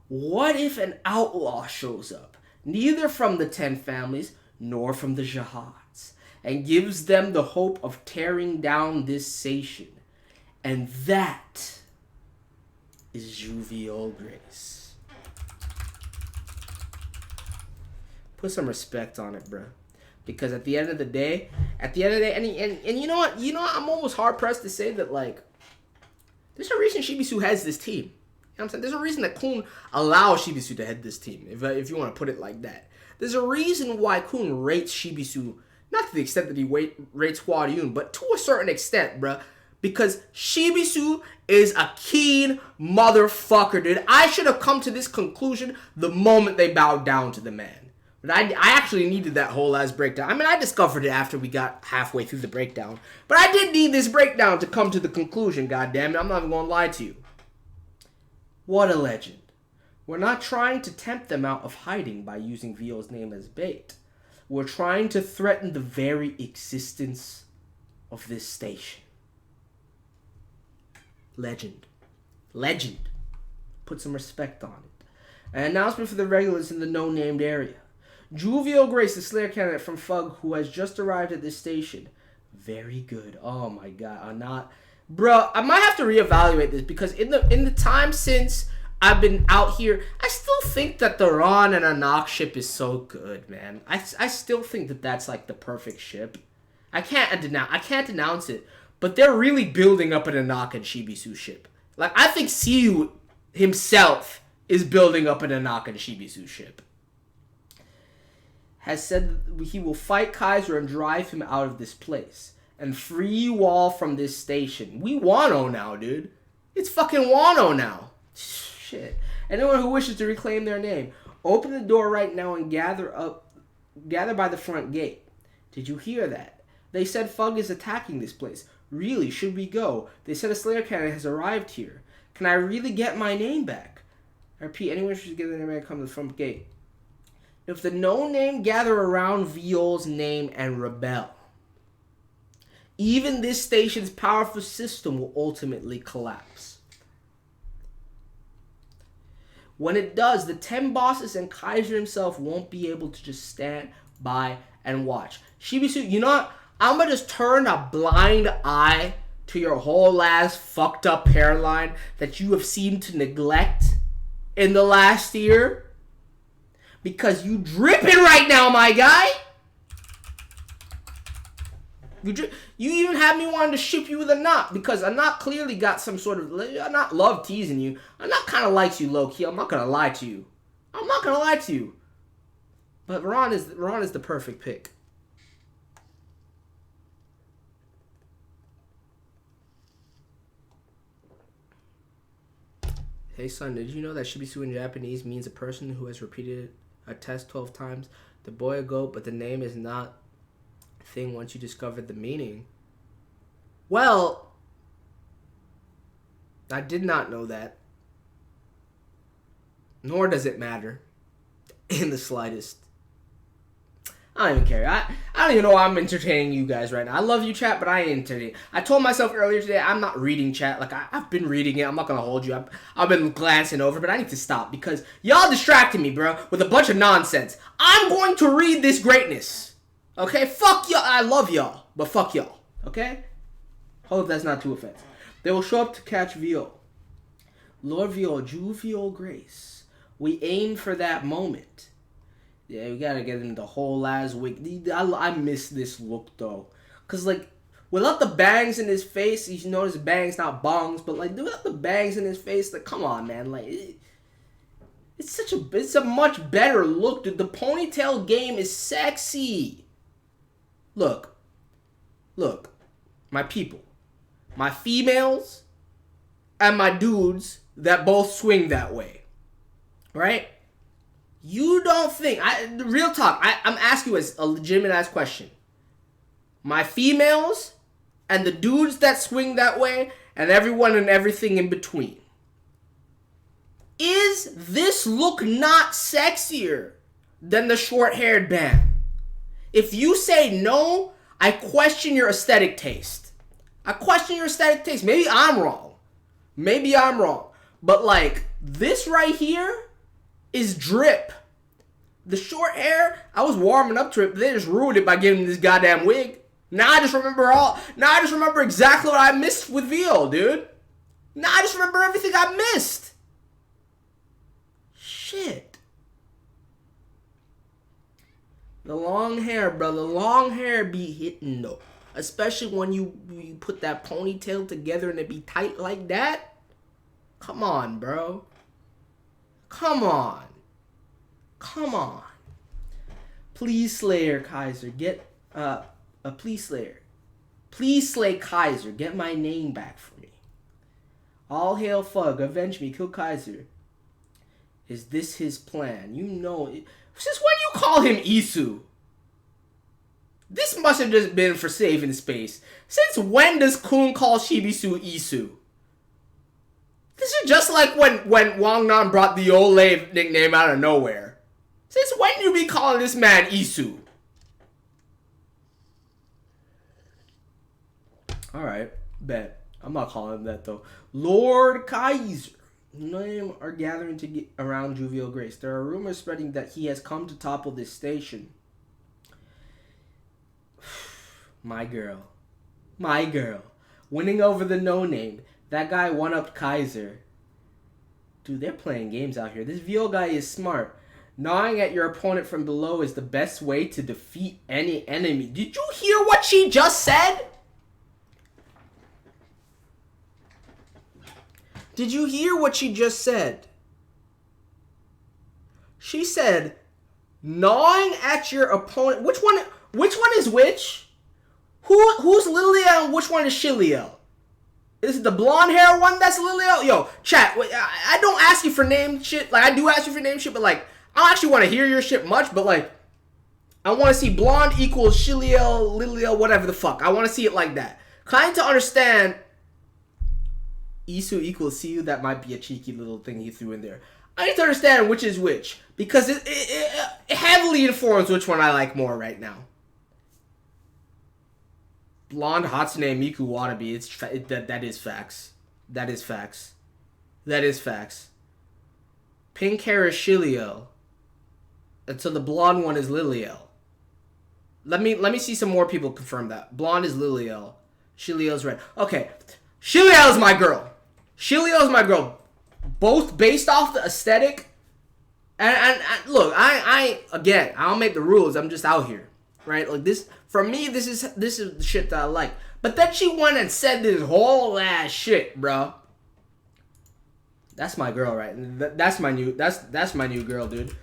What if an outlaw shows up, neither from the 10 families nor from the Jihads, and gives them the hope of tearing down this station? And that is Viole Grace. Put some respect on it, bro. Because at the end of the day, and you know what? I'm almost hard pressed to say that, like, there's a reason Shibisu has this team. You know what I'm saying? There's a reason that Kun allows Shibisu to head this team, if you want to put it like that. There's a reason why Kun rates Shibisu, not to the extent that he rates Hwa-Ryun, but to a certain extent, bruh. Because Shibisu is a keen motherfucker, dude. I should have come to this conclusion the moment they bowed down to the man. But I actually needed that whole ass breakdown. I mean, I discovered it after we got halfway through the breakdown. But I did need this breakdown to come to the conclusion, goddammit. I'm not even going to lie to you. What a legend. We're not trying to tempt them out of hiding by using Viole's name as bait. We're trying to threaten the very existence of this station. Legend. Legend. Put some respect on it. An announcement for the regulars in the no-named area. Viole Grace, the Slayer candidate from Fug, who has just arrived at this station. Very good. Oh my god. Bro, I might have to reevaluate this, because in the time since I've been out here, I still think that the Ron and Anak ship is so good, man. I still think that that's like the perfect ship. I can't denounce it, but they're really building up an Anak and Shibisu ship. Like, I think Siyu himself is building up an Anak and Shibisu ship. Has said that he will fight Kaiser and drive him out of this place. And free you all from this station. We Wano now, dude. It's fucking Wano now. Shit. Anyone who wishes to reclaim their name, open the door right now and gather up gather by the front gate. Did you hear that? They said Fug is attacking this place. Really, should we go? They said a Slayer cannon has arrived here. Can I really get my name back? I repeat, anyone should get their name back, come to the front gate. If the no name gather around Viole's name and rebel, even this station's powerful system will ultimately collapse. When it does, the 10 bosses and Kaiser himself won't be able to just stand by and watch. Shibisu, you know what? I'm gonna just turn a blind eye to your whole ass fucked up hairline that you have seemed to neglect in the last year. Because you dripping right now, my guy. You even had me wanting to ship you with a knot, because a knot clearly got some sort of... A knot love teasing you. A knot kind of likes you low-key. I'm not going to lie to you. I'm not going to lie to you. But Ron is the perfect pick. Hey son, did you know that Shibisu in Japanese means a person who has repeated a test 12 times? The boy a goat, but the name is not a thing once you discovered the meaning. Well, I did not know that. Nor does it matter in the slightest. I don't even care. I don't even know why I'm entertaining you guys right now. I love you, chat, but I ain't entertaining. I told myself earlier today I'm not reading chat. Like, I've been reading it. I'm not going to hold you. I've been glancing over, but I need to stop because y'all distracted me, bro, with a bunch of nonsense. I'm going to read this greatness. Okay? Fuck y'all. I love y'all, but fuck y'all. Okay? Hope that's not too offensive. They will show up to catch Viole. Lord Viole, Viole Grace. We aim for that moment. Yeah, we gotta get him the whole last week. I miss this look, though. Because, like, without the bangs in his face, you notice bangs, not bongs, but, like, without the bangs in his face, like, come on, man. Like, it's a much better look, dude. The ponytail game is sexy. Look, my people, my females, and my dudes that both swing that way, right? You don't think, real talk, I'm asking you a legitimate ass question. My females and the dudes that swing that way and everyone and everything in between. Is this look not sexier than the short-haired band? If you say no, I question your aesthetic taste. Maybe I'm wrong. But like, this right here is drip. The short hair, I was warming up to it, but they just ruined it by giving me this goddamn wig. Now I just remember exactly what I missed with Viole, dude. Now I just remember everything I missed. Shit. The long hair, brother. Long hair be hitting though. Especially when you put that ponytail together and it be tight like that. Come on, bro. Come on. Please, Slayer Kaiser, please, Slayer. Please, slay Kaiser. Get my name back for me. All hail Fug. Avenge me. Kill Kaiser. Is this his plan? You know it. Since when you call him Isu? This must have just been for saving space. Since when does Kun call Shibisu Isu? This is just like when Wang Nan brought the Viole nickname out of nowhere. Since when you be calling this man Isu? Alright, bet. I'm not calling him that though. Lord Kaiser. Name are gathering to get around Viole Grace. There are rumors spreading that he has come to topple this station. My girl. Winning over the no-name. That guy one-upped Kaiser. Dude, they're playing games out here. This Viole guy is smart. Gnawing at your opponent from below is the best way to defeat any enemy. Did you hear what she just said? Did you hear what she just said? She said, gnawing at your opponent. Which one is which? Who's Liliel and which one is Shiliel? Is it the blonde hair one that's Liliel? Yo, chat, I don't ask you for name shit. Like, I do ask you for name shit, but like, I don't actually want to hear your shit much, but like, I want to see blonde equals Shiliel, Liliel, whatever the fuck. I want to see it like that. Kind to understand Isu equals Siu. That might be a cheeky little thing he threw in there. I need to understand which is which, because it heavily informs which one I like more right now. Blonde Hatsune Miku Watabe. That is facts. That is facts. That is facts. Pink hair is Shiliel. And so the blonde one is Liliel. Let me see some more people confirm that. Blonde is Liliel. Shiliel's red. Okay. Shiliel is my girl. Shiliel is my girl. Both based off the aesthetic. And look, I don't make the rules. I'm just out here. Right? Like this, for me, this is the shit that I like. But then she went and said this whole ass shit, bro. That's my girl, right? That's my new girl, dude.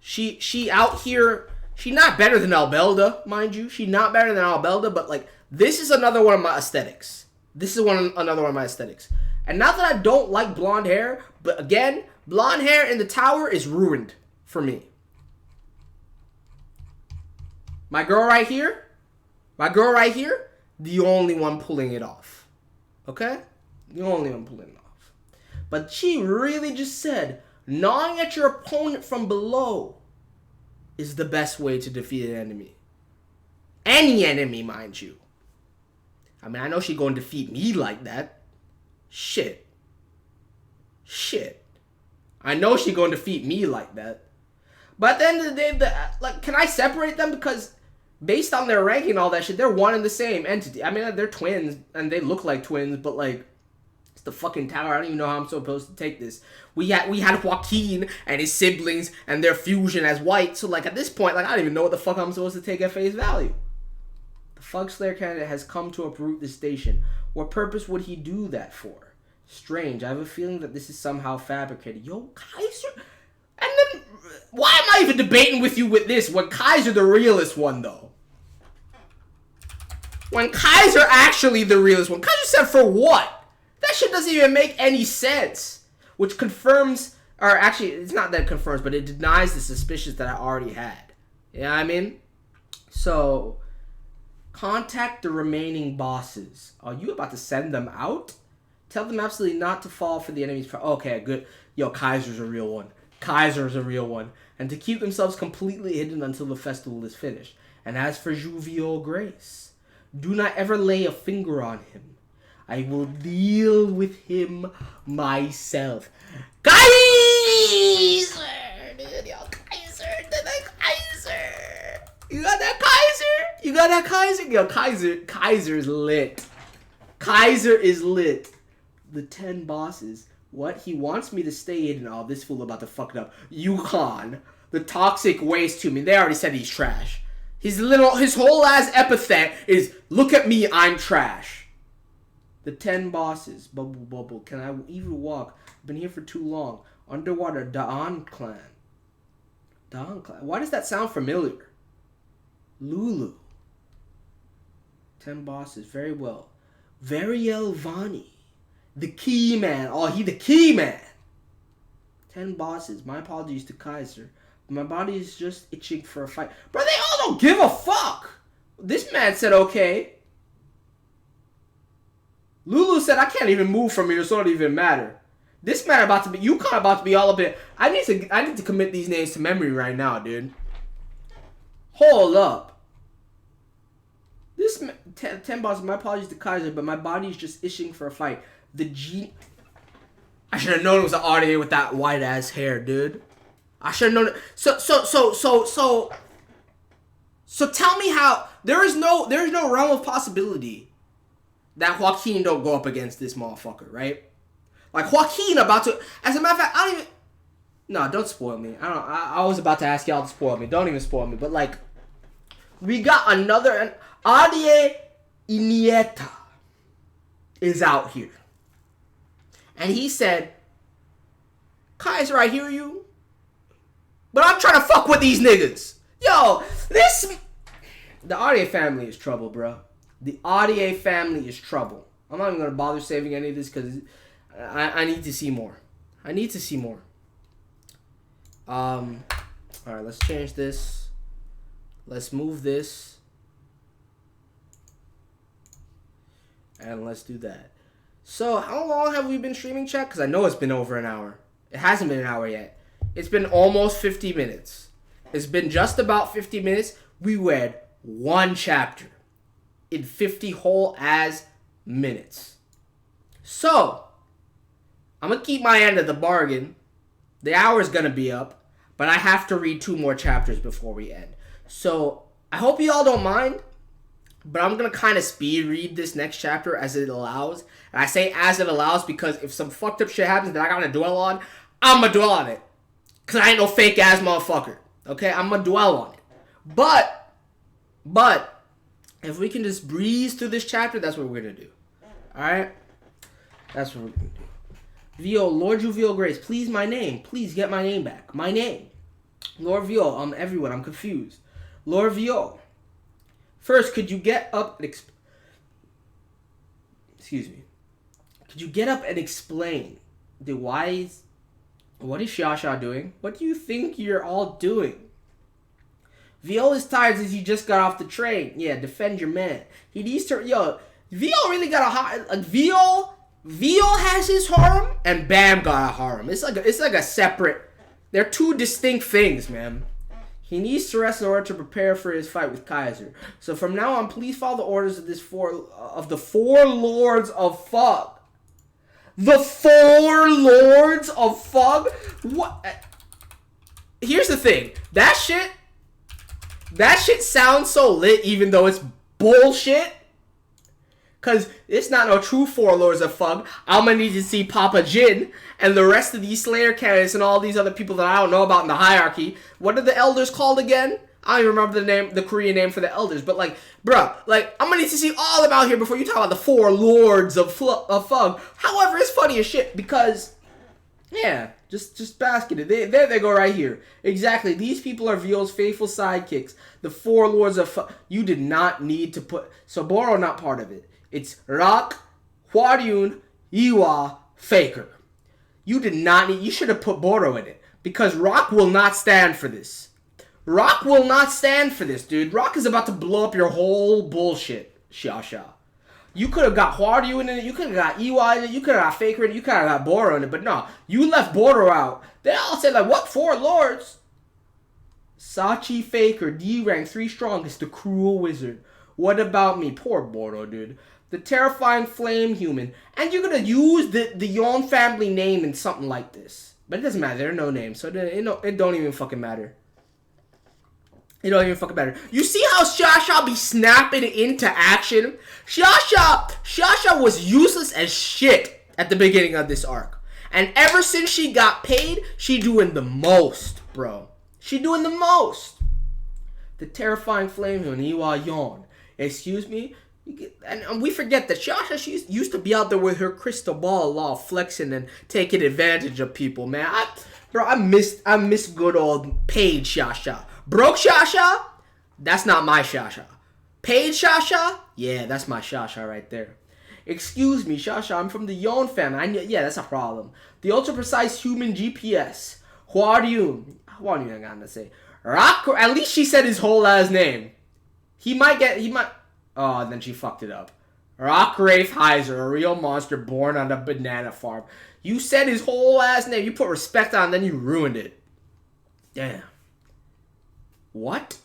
She out here. She not better than Albelda, mind you. She not better than Albelda, but like this is another one of my aesthetics. Another one of my aesthetics. And not that I don't like blonde hair, but again, blonde hair in the tower is ruined for me. My girl right here, the only one pulling it off. Okay? The only one pulling it off. But she really just said, gnawing at your opponent from below is the best way to defeat an enemy. Any enemy, mind you. I mean, I know she gonna defeat me like that. Shit. I know she gonna defeat me like that. But at the end of the day, can I separate them? Because based on their ranking and all that shit, they're one and the same entity. I mean, they're twins, and they look like twins, but like, it's the fucking tower. I don't even know how I'm supposed to take this. We had Joaquin and his siblings and their fusion as white. So like at this point, like I don't even know what the fuck I'm supposed to take at face value. The Fug Slayer candidate has come to uproot this station. What purpose would he do that for? Strange. I have a feeling that this is somehow fabricated. Yo, Kaiser? And then, why am I even debating with you with this when Kaiser the realest one, though? When Kaiser actually the realest one. Kaiser said for what? That shit doesn't even make any sense. Which confirms, or actually, it's not that it confirms, but it denies the suspicions that I already had. You know what I mean? So, contact the remaining bosses. Are you about to send them out? Tell them absolutely not to fall for the enemy's... Okay, good. Yo, Kaiser's a real one. Kaiser's a real one. And to keep themselves completely hidden until the festival is finished. And as for Viole Grace, do not ever lay a finger on him. I will deal with him myself. Kaiser! Dude, yo, Kaiser! Kaiser! You got that Kaiser? You got that Kaiser? Yo, Kaiser is lit. Kaiser is lit. The 10 bosses. What? He wants me to stay hidden. Oh, this fool about to fuck it up. Yukon. The toxic waste to me. They already said he's trash. His whole ass epithet is, look at me, I'm trash. The 10 bosses. Bubble. Can I even walk? I've been here for too long. Underwater. Da'an clan. Why does that sound familiar? Lulu. 10 bosses. Very well. Viole Vani. The key man. Oh, he the key man. 10 bosses. My apologies to Kaiser. My body is just itching for a fight. Bro, they all don't give a fuck. This man said okay. Lulu said I can't even move from here, so it don't even matter. This man about to be, you kind of about to be all up in. I need to commit these names to memory right now, dude. Hold up. This 10 bosses. My apologies to Kaiser, but my body is just itching for a fight. I should have known it was an audio with that white ass hair, dude. I should have known it. So tell me how there is no realm of possibility that Joaquin don't go up against this motherfucker, right? Like Joaquin about to. As a matter of fact, I don't even. No, don't spoil me. I was about to ask y'all to spoil me. Don't even spoil me. But like, we got another Adie Iniesta is out here. And he said, Kaiser, I hear you, but I'm trying to fuck with these niggas. Yo, the Adie family is trouble, bro. The Adie family is trouble. I'm not even going to bother saving any of this because I need to see more. Alright, let's change this. Let's move this. And let's do that. So, how long have we been streaming, chat? Because I know it's been over an hour. It hasn't been an hour yet. It's been almost 50 minutes. It's been just about 50 minutes. We read one chapter in 50 whole as minutes. So, I'm going to keep my end of the bargain. The hour's going to be up, but I have to read 2 more chapters before we end. So, I hope you all don't mind, but I'm going to kind of speed read this next chapter as it allows. And I say as it allows because if some fucked up shit happens that I got to dwell on, I'm going to dwell on it. Because I ain't no fake ass motherfucker. Okay? I'm going to dwell on it. But, if we can just breeze through this chapter, that's what we're going to do. Alright? That's what we're going to do. Viole, Lord Viole Grace, please my name. Please get my name back. My name. Lord Viole, everyone, I'm confused. Lord Viole. First, could you get up and excuse me. Could you get up and explain the whys? What is Xia doing? What do you think you're all doing? Viole is tired since he just got off the train. Yeah, defend your man. He needs to... Yo, Viole really got a hot... Like, Viole has his harem, and Bam got a harem. It's like a separate... They're 2 distinct things, man. He needs to rest in order to prepare for his fight with Kaiser. So from now on, please follow the orders of the 4 Lords of Fug. The 4 Lords of Fug? What? Here's the thing. That shit sounds so lit even though it's bullshit. Because it's not no true 4 Lords of Fug. I'm going to need to see Papa Jin and the rest of these Slayer candidates and all these other people that I don't know about in the hierarchy. What are the elders called again? I don't even remember the name, the Korean name for the elders. But like, bruh, like, I'm going to need to see all of them out here before you talk about the 4 Lords of Fug. However, it's funny as shit because, yeah, just bask in it. There they go right here. Exactly. These people are Viole's faithful sidekicks. The 4 Lords of Fug. You did not need to put... So Boro not part of it. It's Rock, Hwaryun, Iwa, Faker. You did not need... You should have put Boro in it. Because Rock will not stand for this. Rock will not stand for this, dude. Rock is about to blow up your whole bullshit, Xia. You could have got Hwaryun in it. You could have got Iwa in it. You could have got Faker in it. You could have got Boro in it. But no, you left Boro out. They all said, like, what? 4 Lords? Sachi, Faker, D rank, 3 strongest, the cruel wizard. What about me? Poor Boro, dude. The terrifying flame human. And you're going to use the Yon family name in something like this. But it doesn't matter. There are no names. So it don't even fucking matter. It don't even fucking matter. You see how Xia be snapping into action? Xia was useless as shit at the beginning of this arc. And ever since she got paid, she doing the most, bro. She doing the most. The terrifying flame human, Iwa Yon. Excuse me? And we forget that Xia, she used to be out there with her crystal ball law flexing and taking advantage of people, man. I miss good old paid Xia. Broke Xia? That's not my Xia. Paid Xia? Yeah, that's my Xia right there. Excuse me, Xia, I'm from the Yon family. Yeah, that's a problem. The ultra-precise human GPS. Hwaryun, I gotta say. Rock, at least she said his whole last name. He might... Oh, and then she fucked it up. Rock Wraith Kaiser, a real monster born on a banana farm. You said his whole last name. You put respect on, then you ruined it. Damn. What?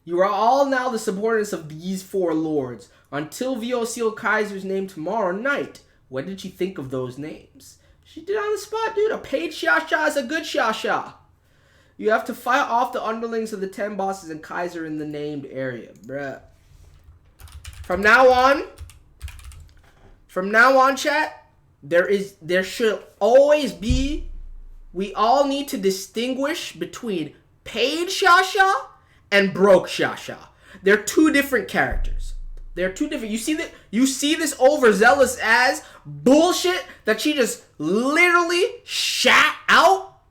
You are all now the subordinates of these 4 lords. Until Viole sealed Kaiser's name tomorrow night. When did she think of those names? She did on the spot, dude. A paid Xia is a good Xia. You have to fight off the underlings of the 10 bosses and Kaiser in the named area, bruh. From now on, chat, there should always be, we all need to distinguish between paid Xia and broke Xia. They're 2 different characters. They're 2 different. You see this overzealous as bullshit that she just literally shat out?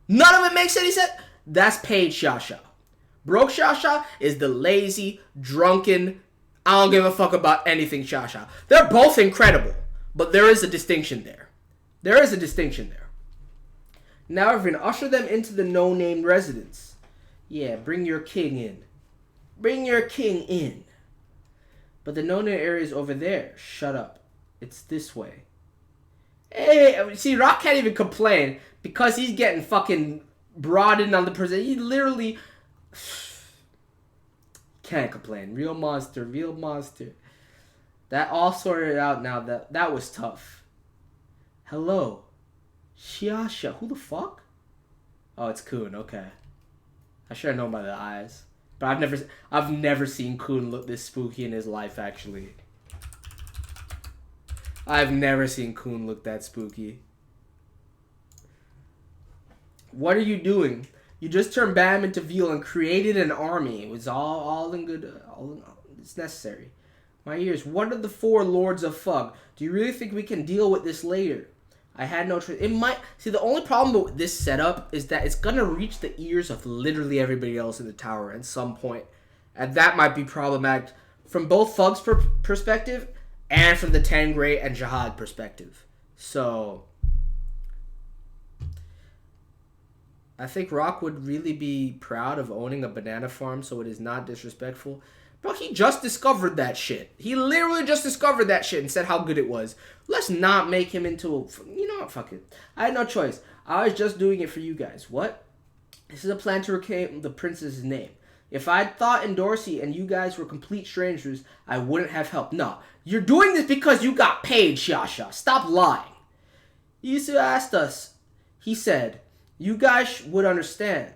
None of it makes any sense. That's paid Xia. Broke Xia is the lazy, drunken, I don't give a fuck about anything Xia. They're both incredible, but there is a distinction there. Now we're going to usher them into the no-name residence. Yeah, bring your king in. Bring your king in. But the no-no area is over there. Shut up. It's this way. Hey, see, Rock can't even complain because he's getting fucking brought in on the prison. He literally can't complain. Real monster, real monster. That all sorted out now. That was tough. Hello. Shiasha. Who the fuck? Oh, it's Kun. Okay. I should have known by the eyes. But I've never seen Kun look this spooky in his life, actually. I've never seen Kun look that spooky. What are you doing? You just turned Bam into Viole and created an army. It was all in good. It's necessary. My ears. What are the 4 lords of Fug? Do you really think we can deal with this later? I had no choice. It might. See, the only problem with this setup is that it's gonna reach the ears of literally everybody else in the tower at some point, and that might be problematic from both Fug's perspective and from the Tangray and Jihad perspective. So, I think Rock would really be proud of owning a banana farm, so it is not disrespectful. Bro, he just discovered that shit. He literally just discovered that shit and said how good it was. Let's not make him into a... You know what? Fuck it. I had no choice. I was just doing it for you guys. What? This is a plan to reclaim the princess's name. If I'd thought in Dorsey and you guys were complete strangers, I wouldn't have helped. No. You're doing this because you got paid, Shasha. Stop lying. Isu asked us. He said, you guys would understand.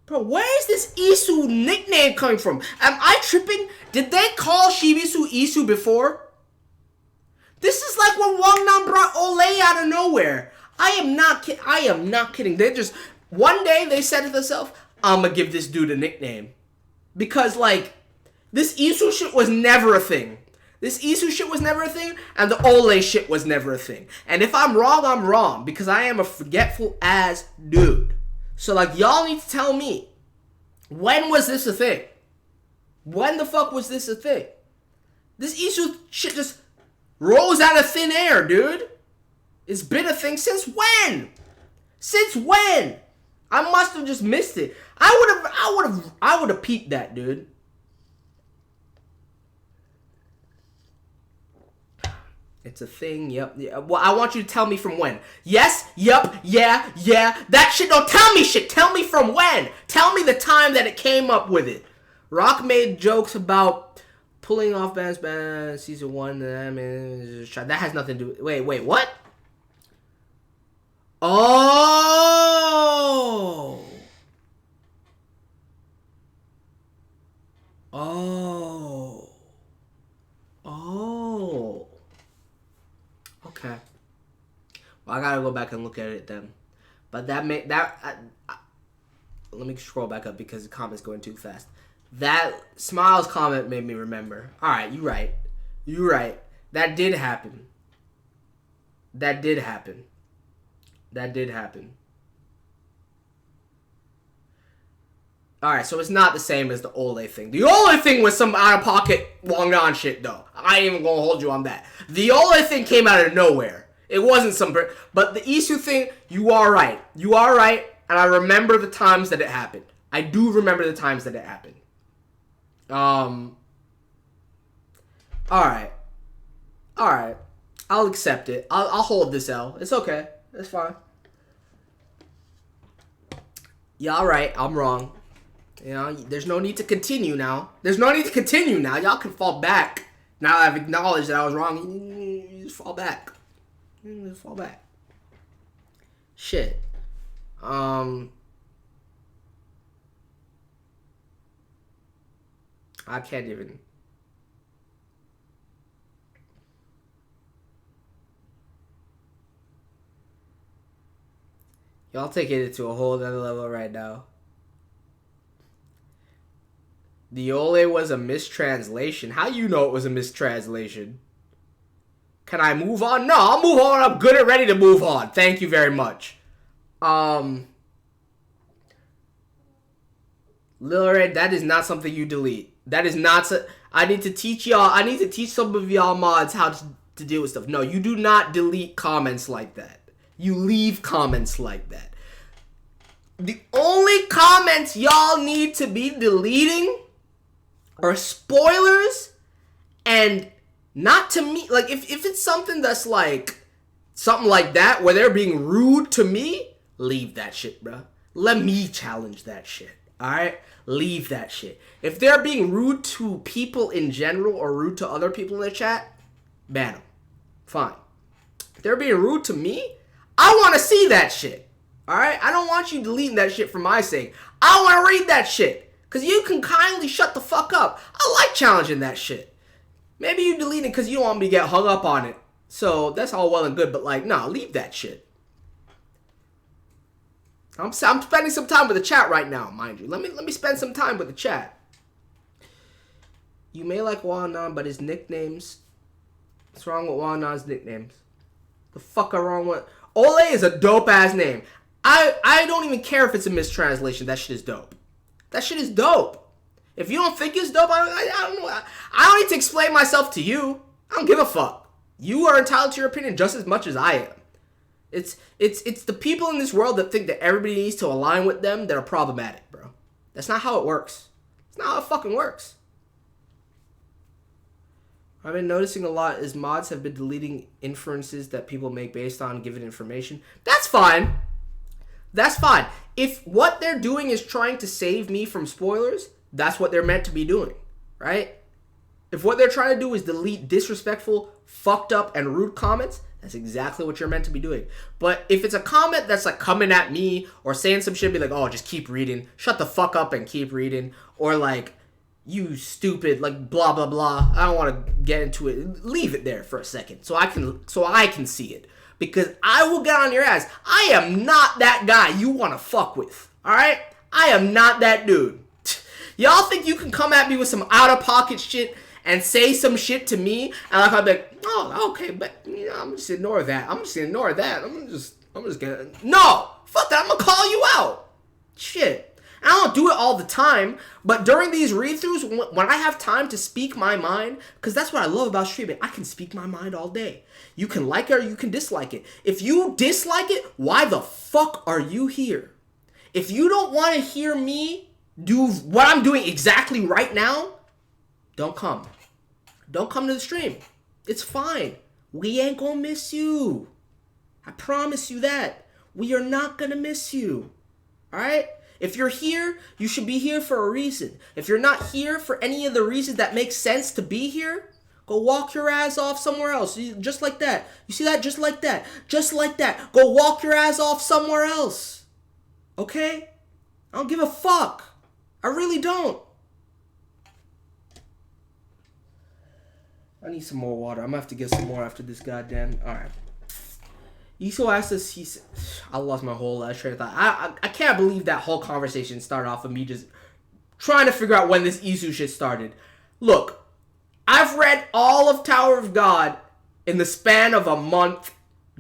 Bro, where is this Isu nickname coming from? Am I tripping? Did they call Shibisu Isu before? This is like when Wangnam brought Olay out of nowhere. I am not kidding. They just, one day they said to themselves, I'm gonna give this dude a nickname. Because, like, this Isu shit was never a thing. This Isu shit was never a thing, and the Olay shit was never a thing. And if I'm wrong, because I am a forgetful ass dude. So, like, y'all need to tell me, when was this a thing? When the fuck was this a thing? This Isu shit just rose out of thin air, dude. It's been a thing since when? Since when? I must have just missed it. I would have peeped that, dude. It's a thing, yep. Yeah. Well, I want you to tell me from when. Yes, yep, yeah. That shit, don't tell me shit. Tell me from when. Tell me the time that it came up with it. Rock made jokes about pulling off Band season 1. That has nothing to do with... Wait, what? Oh. Okay. Well, I gotta go back and look at it then. But let me scroll back up because the comment's going too fast. That Smiles comment made me remember. Alright, you right. That did happen. Alright, so it's not the same as the Olay thing. The Olay thing was some out-of-pocket Wangnan shit, though. I ain't even gonna hold you on that. The Olay thing came out of nowhere. It wasn't some... But the Isu thing, you are right. And I remember the times that it happened. I do remember the times that it happened. Alright. I'll accept it. I'll hold this L. It's okay. It's fine. Y'all right. I'm wrong. You know, there's no need to continue now. Y'all can fall back. Now that I've acknowledged that I was wrong, you just fall back. Shit. I can't even... Y'all taking it to a whole other level right now. The Ole was a mistranslation. How you know it was a mistranslation? Can I move on? No, I'll move on. I'm good and ready to move on. Thank you very much. Lil Red, that is not something you delete. That is not... I need to teach y'all... I need to teach some of y'all mods how to deal with stuff. No, you do not delete comments like that. You leave comments like that. The only comments y'all need to be deleting are spoilers, and not to me. Like, if it's something that's like something like that where they're being rude to me, leave that shit, bro. Let me challenge that shit. All right, leave that shit. If they're being rude to people in general or rude to other people in the chat, ban them. Fine. If they're being rude to me, I want to see that shit. All right, I don't want you deleting that shit for my sake. I want to read that shit. Because you can kindly shut the fuck up. I like challenging that shit. Maybe you delete it because you don't want me to get hung up on it. So that's all well and good, but like, nah, leave that shit. I'm spending some time with the chat right now, mind you. Let me spend some time with the chat. You may like Wanan, but his nicknames... What's wrong with Wanan's nicknames? The fuck are wrong with... Ole is a dope-ass name. I don't even care if it's a mistranslation. That shit is dope. That shit is dope. If you don't think it's dope, I don't know. I don't need to explain myself to you. I don't give a fuck. You are entitled to your opinion just as much as I am. It's the people in this world that think that everybody needs to align with them that are problematic, bro. That's not how it works. It's not how it fucking works. I've been noticing a lot is mods have been deleting inferences that people make based on given information. That's fine. That's fine. If what they're doing is trying to save me from spoilers, that's what they're meant to be doing, right? If what they're trying to do is delete disrespectful, fucked up, and rude comments, that's exactly what you're meant to be doing. But if it's a comment that's like coming at me or saying some shit, be like, oh, just keep reading, shut the fuck up and keep reading, or like, you stupid, like blah blah blah. I don't want to get into it. Leave it there for a second so I can see it, because I will get on your ass. I am not that guy you want to fuck with. All right, I am not that dude. Y'all think you can come at me with some out of pocket shit and say some shit to me, and like I'll be like, oh, okay, but you know, I'm just ignore that. I'm just gonna no, fuck that. I'm gonna call you out. Shit. I don't do it all the time, but during these read-throughs, when I have time to speak my mind, because that's what I love about streaming, I can speak my mind all day. You can like it or you can dislike it. If you dislike it, why the fuck are you here? If you don't want to hear me do what I'm doing exactly right now, don't come. Don't come to the stream. It's fine. We ain't gonna miss you. I promise you that. We are not gonna miss you. Alright? If you're here, you should be here for a reason. If you're not here for any of the reasons that make sense to be here, go walk your ass off somewhere else. Just like that. You see that? Just like that. Just like that. Go walk your ass off somewhere else. Okay? I don't give a fuck. I really don't. I need some more water. I'm gonna have to get some more after this goddamn... Alright. Iso asked us, I lost my whole last train of thought. I can't believe that whole conversation started off of me just trying to figure out when this Isu shit started. Look, I've read all of Tower of God in the span of a month,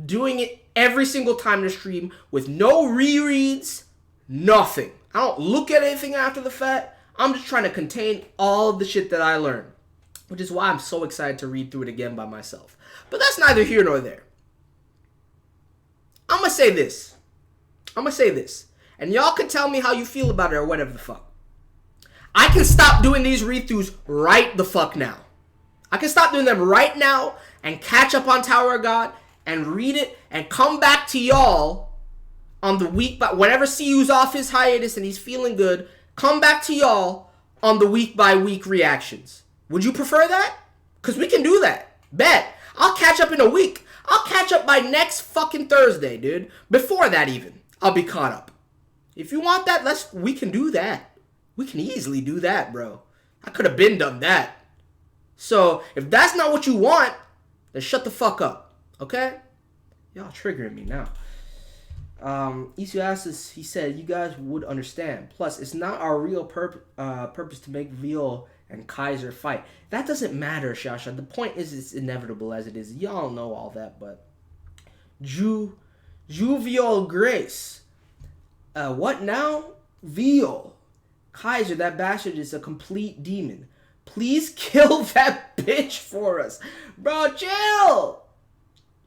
doing it every single time to stream with no rereads, nothing. I don't look at anything after the fact. I'm just trying to contain all of the shit that I learned, which is why I'm so excited to read through it again by myself. But that's neither here nor there. I'm going to say this. And y'all can tell me how you feel about it or whatever the fuck. I can stop doing these read-throughs right the fuck now. I can stop doing them right now and catch up on Tower of God and read it and come back to y'all on the week, but whenever CU's off his hiatus and he's feeling good, come back to y'all on the week-by-week reactions. Would you prefer that? Because we can do that. Bet. I'll catch up in a week. I'll catch up by next fucking Thursday, dude. Before that even, I'll be caught up. If you want that, we can do that. We can easily do that, bro. I could have been done that. So, if that's not what you want, then shut the fuck up. Okay? Y'all triggering me now. Isu asked us, he said, you guys would understand. Plus, it's not our real purpose to make Viole and Kaiser fight. That doesn't matter, Shasha. The point is it's inevitable as it is. Y'all know all that, but... Viole Grace. What now? Viole. Kaiser, that bastard is a complete demon. Please kill that bitch for us. Bro, chill!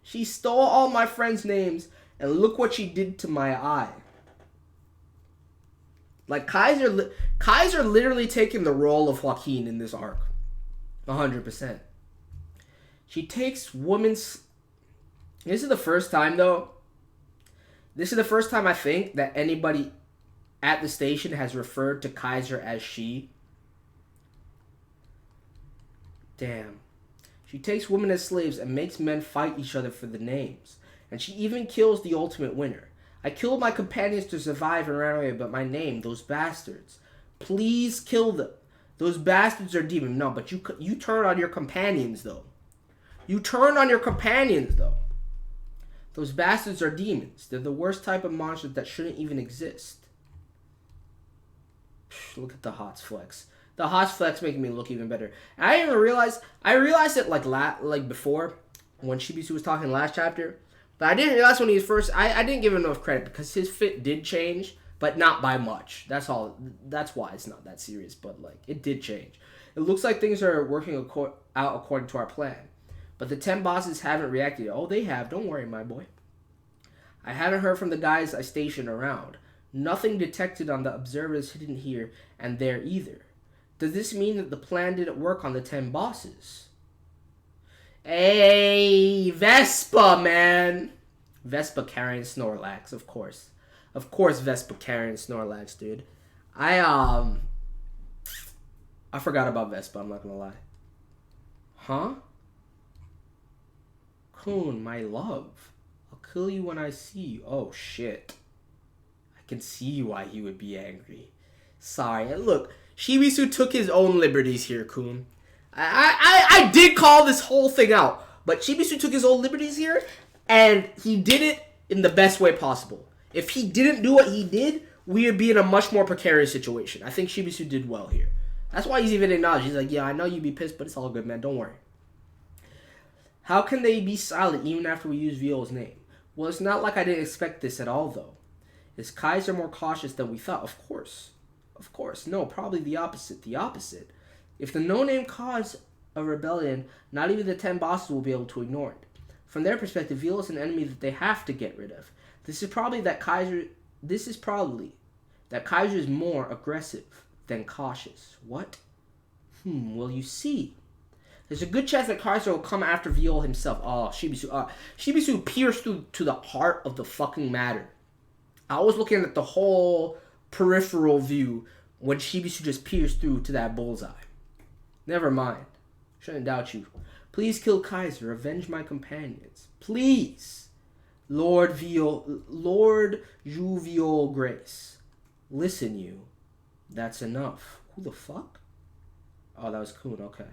She stole all my friends' names, and look what she did to my eye. Like Kaiser literally taking the role of Joaquin in this arc, 100%. She takes women's. This is the first time though. This is the first time I think that anybody at the station has referred to Kaiser as she. Damn. She takes women as slaves and makes men fight each other for the names. And she even kills the ultimate winner. I killed my companions to survive and ran away, but my name, those bastards. Please kill them. Those bastards are demons. No, but you turn on your companions, though. You turn on your companions, though. Those bastards are demons. They're the worst type of monsters that shouldn't even exist. Look at the Hots flex. The Hots flex making me look even better. And I didn't even realize. I realized it like before when Shibisu was talking last chapter, but I didn't realize when he was first. I didn't give him enough credit because his fit did change, but not by much. That's all. That's why it's not that serious. But like it did change. It looks like things are working out according to our plan. But the 10 bosses haven't reacted. Oh, they have. Don't worry, my boy. I haven't heard from the guys I stationed around. Nothing detected on the observers hidden here and there either. Does this mean that the plan didn't work on the 10 bosses? Hey, Vespa, man. Vespa carrying Snorlax, of course. Of course Vespa carrying Snorlax, dude. I forgot about Vespa, I'm not gonna lie. Huh? Kun, my love. I'll kill you when I see you. Oh, shit. I can see why he would be angry. Sorry. Look, Shibisu took his own liberties here, Kun. I did call this whole thing out, but Shibisu took his own liberties here, and he did it in the best way possible. If he didn't do what he did, we would be in a much more precarious situation. I think Shibisu did well here. That's why he's even acknowledged. He's like, yeah, I know you'd be pissed, but it's all good, man. Don't worry. How can they be silent even after we use Viole's name? Well, it's not like I didn't expect this at all, though. Is Kaiser more cautious than we thought? Of course. Of course. No, probably the opposite. The opposite. If the no-name caused a rebellion, not even the 10 bosses will be able to ignore it. From their perspective, Viole is an enemy that they have to get rid of. This is probably that Kaiser is more aggressive than cautious. What? Well, you see. There's a good chance that Kaiser will come after Viole himself. Oh, Shibisu pierced through to the heart of the fucking matter. I was looking at the whole peripheral view when Shibisu just pierced through to that bullseye. Never mind. Shouldn't doubt you. Please kill Kaiser. Avenge my companions. Please. Lord Juviole Grace. Listen, you. That's enough. Who the fuck? Oh, that was Kun. Okay.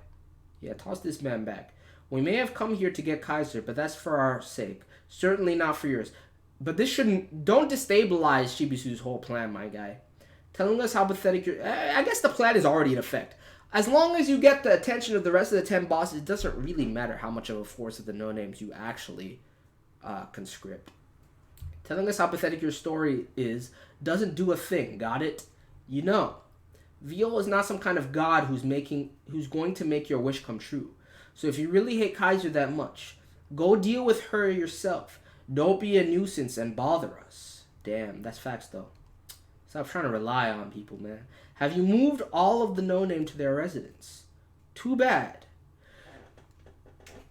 Yeah, toss this man back. We may have come here to get Kaiser, but that's for our sake. Certainly not for yours. But this shouldn't... Don't destabilize Shibisu's whole plan, my guy. Telling us how pathetic you're... I guess the plan is already in effect. As long as you get the attention of the rest of the 10 bosses, it doesn't really matter how much of a force of the no-names you actually conscript. Telling us how pathetic your story is doesn't do a thing, got it? You know. Viole is not some kind of god who's going to make your wish come true. So if you really hate Kaiser that much, go deal with her yourself. Don't be a nuisance and bother us. Damn, that's facts though. Stop trying to rely on people, man. Have you moved all of the no-name to their residence? Too bad.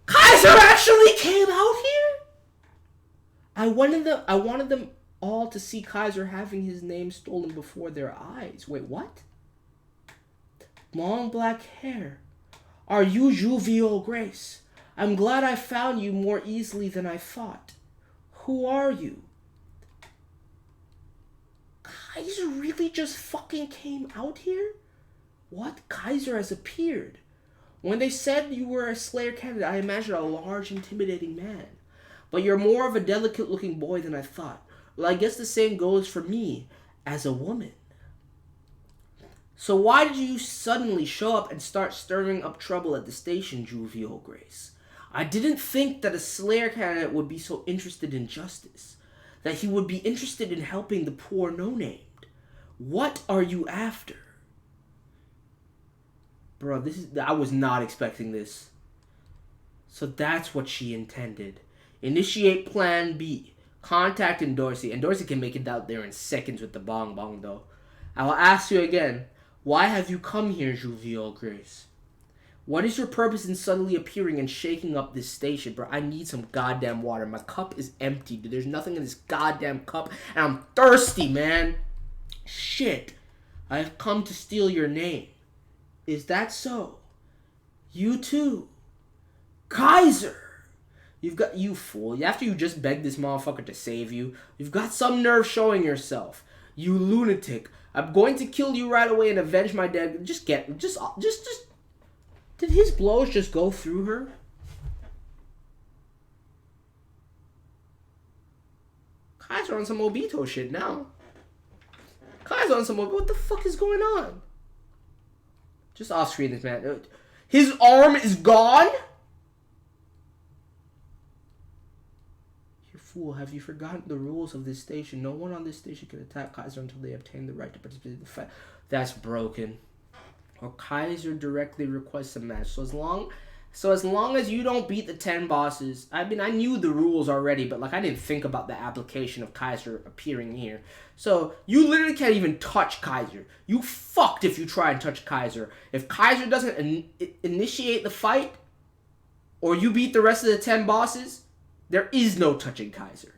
Kaiser actually came out here? I wanted them all to see Kaiser having his name stolen before their eyes. Wait, what? Long black hair. Are you Juviole Grace? I'm glad I found you more easily than I thought. Who are you? Kaiser really just fucking came out here? What? Kaiser has appeared. When they said you were a Slayer candidate, I imagined a large, intimidating man. But you're more of a delicate-looking boy than I thought. Well, I guess the same goes for me as a woman. So why did you suddenly show up and start stirring up trouble at the station, Juviole Grace? I didn't think that a Slayer candidate would be so interested in justice. That he would be interested in helping the poor no-named. What are you after? Bro, I was not expecting this. So that's what she intended. Initiate plan B. Contact Dorsey. And Dorsey can make it out there in seconds with the bong bong though. I will ask you again. Why have you come here, Viole Grace? What is your purpose in suddenly appearing and shaking up this station, bro? I need some goddamn water. My cup is empty, dude. There's nothing in this goddamn cup, and I'm thirsty, man. Shit. I have come to steal your name. Is that so? You too. Kaiser! You've got, you fool. After you just begged this motherfucker to save you, you've got some nerve showing yourself. You lunatic. I'm going to kill you right away and avenge my dead. Just. Did his blows just go through her? Kaiser on some Obito shit now. Kaiser on some Obito. What the fuck is going on? Just off screen, this man. His arm is gone? You fool, have you forgotten the rules of this station? No one on this station can attack Kaiser until they obtain the right to participate in the fight. That's broken. Or Kaiser directly requests a match. So as long as you don't beat the 10 bosses, I mean, I knew the rules already, but like I didn't think about the application of Kaiser appearing here. So you literally can't even touch Kaiser. You fucked if you try and touch Kaiser. If Kaiser doesn't initiate the fight, or you beat the rest of the 10 bosses, there is no touching Kaiser.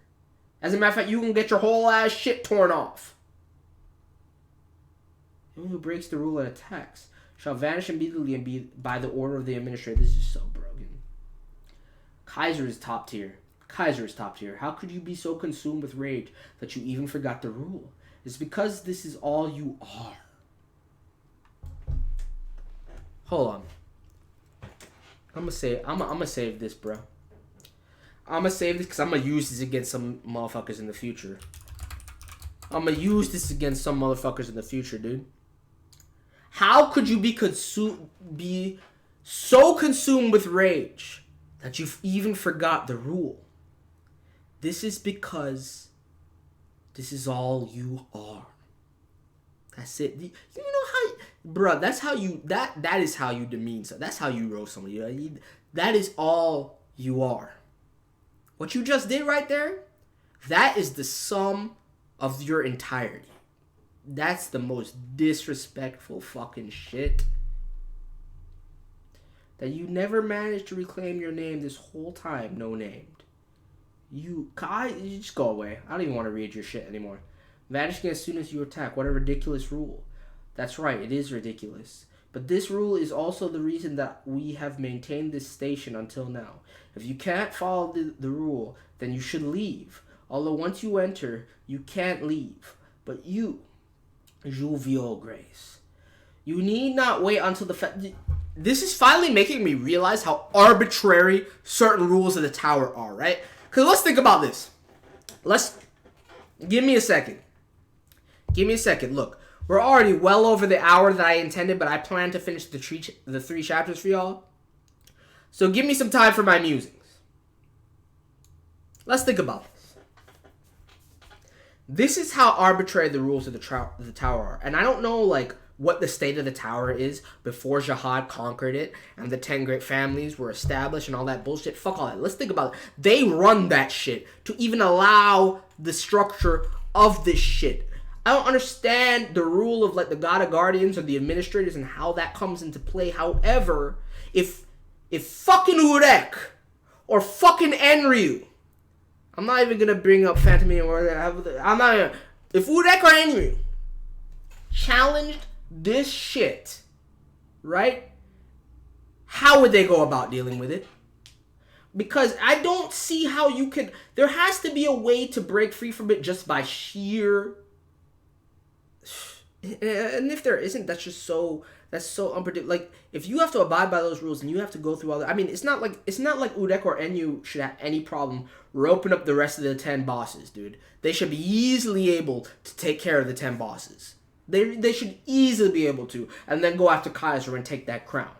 As a matter of fact, you can get your whole ass shit torn off. Anyone who breaks the rule and attacks shall vanish immediately and be by the order of the administrator. This is so broken. Kaiser is top tier. Kaiser is top tier. How could you be so consumed with rage that you even forgot the rule? It's because this is all you are. Hold on. I'm gonna save this, bro. I'm gonna save this because I'm gonna use this against some motherfuckers in the future. Dude. How could you be so consumed with rage that you've even forgot the rule? This is because this is all you are. That's it. You know how, bro? That's how you. That is how you demean. So that's how you roast somebody. That is all you are. What you just did right there, that is the sum of your entirety. That's the most disrespectful fucking shit. That you never managed to reclaim your name this whole time, no named. You just go away. I don't even want to read your shit anymore. Vanishing as soon as you attack. What a ridiculous rule. That's right, it is ridiculous. But this rule is also the reason that we have maintained this station until now. If you can't follow the rule, then you should leave. Although once you enter, you can't leave. But you, Viole Grace, you need not wait until the this is finally making me realize how arbitrary certain rules of the tower are, right? Because let's think about this. Give me a second. Look, we're already well over the hour that I intended, but I plan to finish the 3 chapters for y'all. So give me some time for my musings. Let's think about this. This is how arbitrary the rules of the tower are. And I don't know, like, what the state of the tower is before Jihad conquered it and the 10 great families were established and all that bullshit. Fuck all that. Let's think about it. They run that shit to even allow the structure of this shit. I don't understand the rule of, like, the God of Guardians or the administrators and how that comes into play. However, if fucking Urek or fucking Enryu, I'm not even gonna bring up Phantom or I'm not even, if Urek or Enryu challenged this shit, right? How would they go about dealing with it? Because I don't see how you could. There has to be a way to break free from it just by sheer. And if there isn't, that's so unpredictable. Like, if you have to abide by those rules and you have to go through all that, I mean, it's not like Urek or Enryu should have any problem roping up the rest of the 10 bosses, dude. They should be easily able to take care of the 10 bosses. They should easily be able to, and then go after Kaiser and take that crown,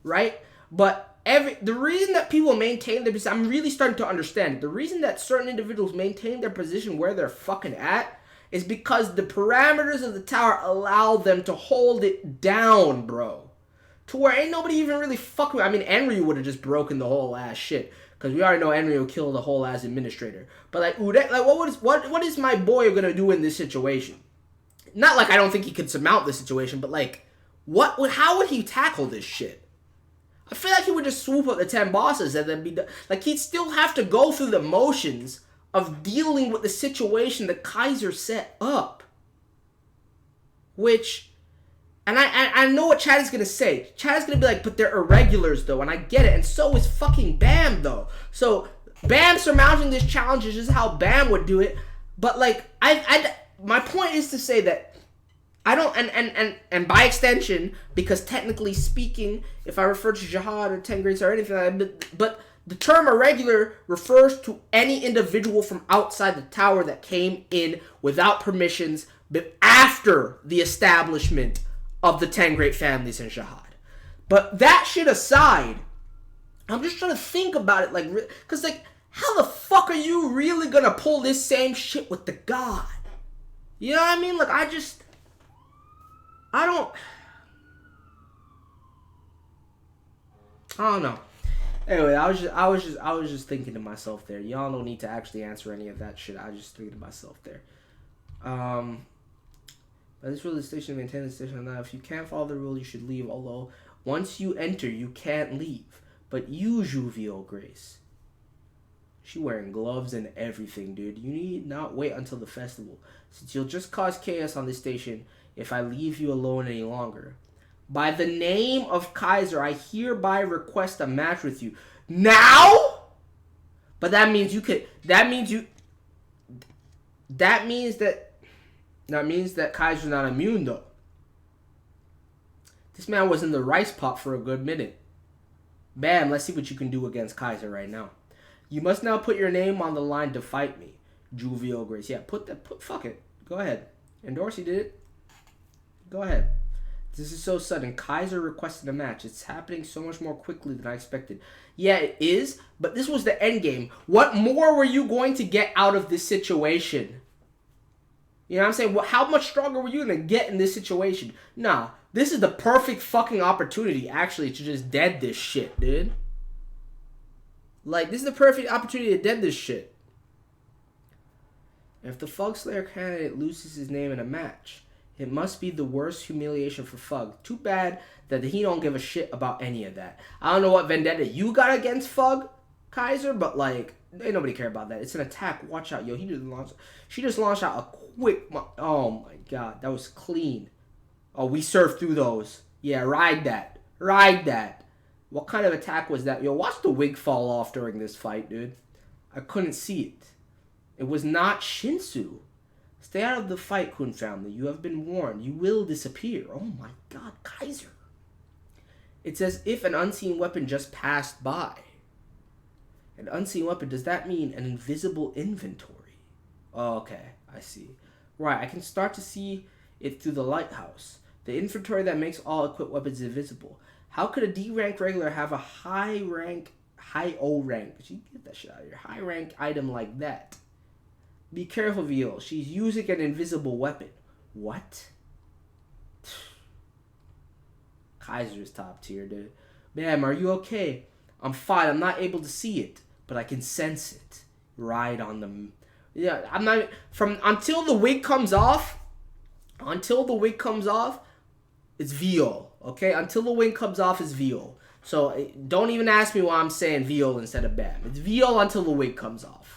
right? But the reason that people maintain their position, I'm really starting to understand it. The reason that certain individuals maintain their position where they're fucking at is because the parameters of the tower allow them to hold it down, bro. To where ain't nobody even really fucking. I mean, Enryu would have just broken the whole ass shit, because we already know Enryu killed the whole ass administrator. But like Urek, like what is my boy gonna do in this situation? not like I don't think he could surmount the situation, but like, how would he tackle this shit? I feel like he would just swoop up the 10 bosses and then be done. Like, he'd still have to go through the motions of dealing with the situation that Kaiser set up. Which, and I know what Chad is going to say. Chad is going to be like, but they're irregulars, though, and I get it. And so is fucking Bam, though. So, Bam surmounting this challenge is just how Bam would do it. But, like, my point is to say that I don't, and by extension, because technically speaking, if I refer to jihad or 10 grades or anything like that, but the term irregular refers to any individual from outside the tower that came in without permissions after the establishment of the 10 great families in jihad. But that shit aside, I'm just trying to think about it, like, because, like, how the fuck are you really gonna pull this same shit with the god? You know what I mean? Like, I don't know. Anyway, I was just thinking to myself there. Y'all don't need to actually answer any of that shit. I was just thinking to myself there. But this rule is station to maintain the station. Now, if you can't follow the rule, you should leave. Although once you enter, you can't leave. But use you, Viole Grace. She wearing gloves and everything, dude. You need not wait until the festival, since you'll just cause chaos on this station if I leave you alone any longer. By the name of Kaiser, I hereby request a match with you. Now? But that means that Kaiser's not immune, though. This man was in the rice pot for a good minute. Bam, let's see what you can do against Kaiser right now. You must now put your name on the line to fight me. Viole Grace. Yeah, fuck it. Go ahead. And Dorsey did it. Go ahead. This is so sudden. Kaiser requested a match. It's happening so much more quickly than I expected. Yeah, it is, but this was the end game. What more were you going to get out of this situation? You know what I'm saying? How much stronger were you going to get in this situation? Nah, this is the perfect fucking opportunity, actually, to just dead this shit, dude. Like, this is the perfect opportunity to dead this shit. If the Fug Slayer candidate loses his name in a match, it must be the worst humiliation for Fug. Too bad that he don't give a shit about any of that. I don't know what vendetta you got against Fug, Kaiser, but, like, ain't nobody care about that. It's an attack. Watch out. Yo, she just launched out a quick... Oh, my God. That was clean. Oh, we surfed through those. Yeah, ride that. Ride that. What kind of attack was that? Yo, watch the wig fall off during this fight, dude. I couldn't see it. It was not Shinsu. Stay out of the fight, Kun family. You have been warned. You will disappear. Oh my God, Kaiser. It's as if an unseen weapon just passed by. An unseen weapon, does that mean an invisible inventory? Oh, okay, I see. Right, I can start to see it through the lighthouse. The inventory that makes all equipped weapons invisible. How could a D-rank regular have a high O rank, she get that shit out of here, high rank item like that? Be careful, Viole. She's using an invisible weapon. What? Kaiser's top tier, dude. Ma'am, are you okay? I'm fine. I'm not able to see it, but I can sense it. Ride on them. Yeah, I'm not... Until the wig comes off, it's Viole, okay? Until the wig comes off, it's Viole. So, don't even ask me why I'm saying Viole instead of Bam. It's Viole until the wig comes off.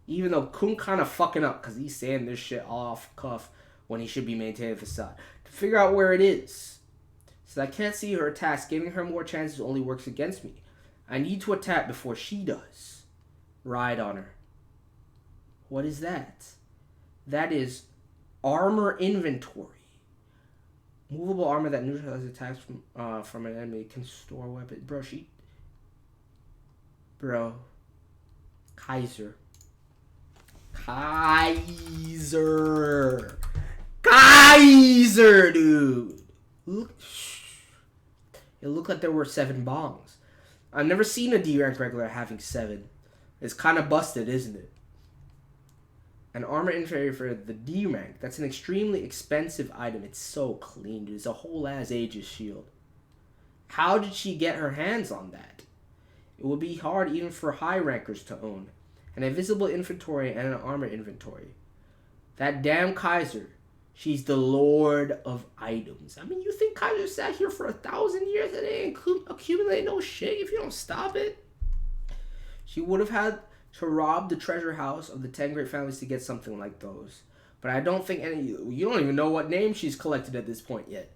Even though Kun kind of fucking up because he's saying this shit off cuff when he should be maintaining facade. To figure out where it is. So I can't see her attacks. Giving her more chances only works against me. I need to attack before she does. Ride on her. What is that? That is armor inventory. Movable armor that neutralizes attacks from an enemy can store weapons. Kaiser. Kaiser, dude. Look. It looked like there were 7 bongs. I've never seen a D-rank regular having 7. It's kind of busted, isn't it? An armor inferior for the D rank. That's an extremely expensive item. It's so clean, dude. It's a whole ass Aegis shield. How did she get her hands on that? It would be hard even for high rankers to own. An invisible inventory and an armor inventory. That damn Kaiser. She's the Lord of Items. I mean, you think Kaiser sat here for 1,000 years and they ain't accumulate no shit if you don't stop it? She would have had to rob the treasure house of the 10 great families to get something like those. But I don't think you don't even know what name she's collected at this point yet.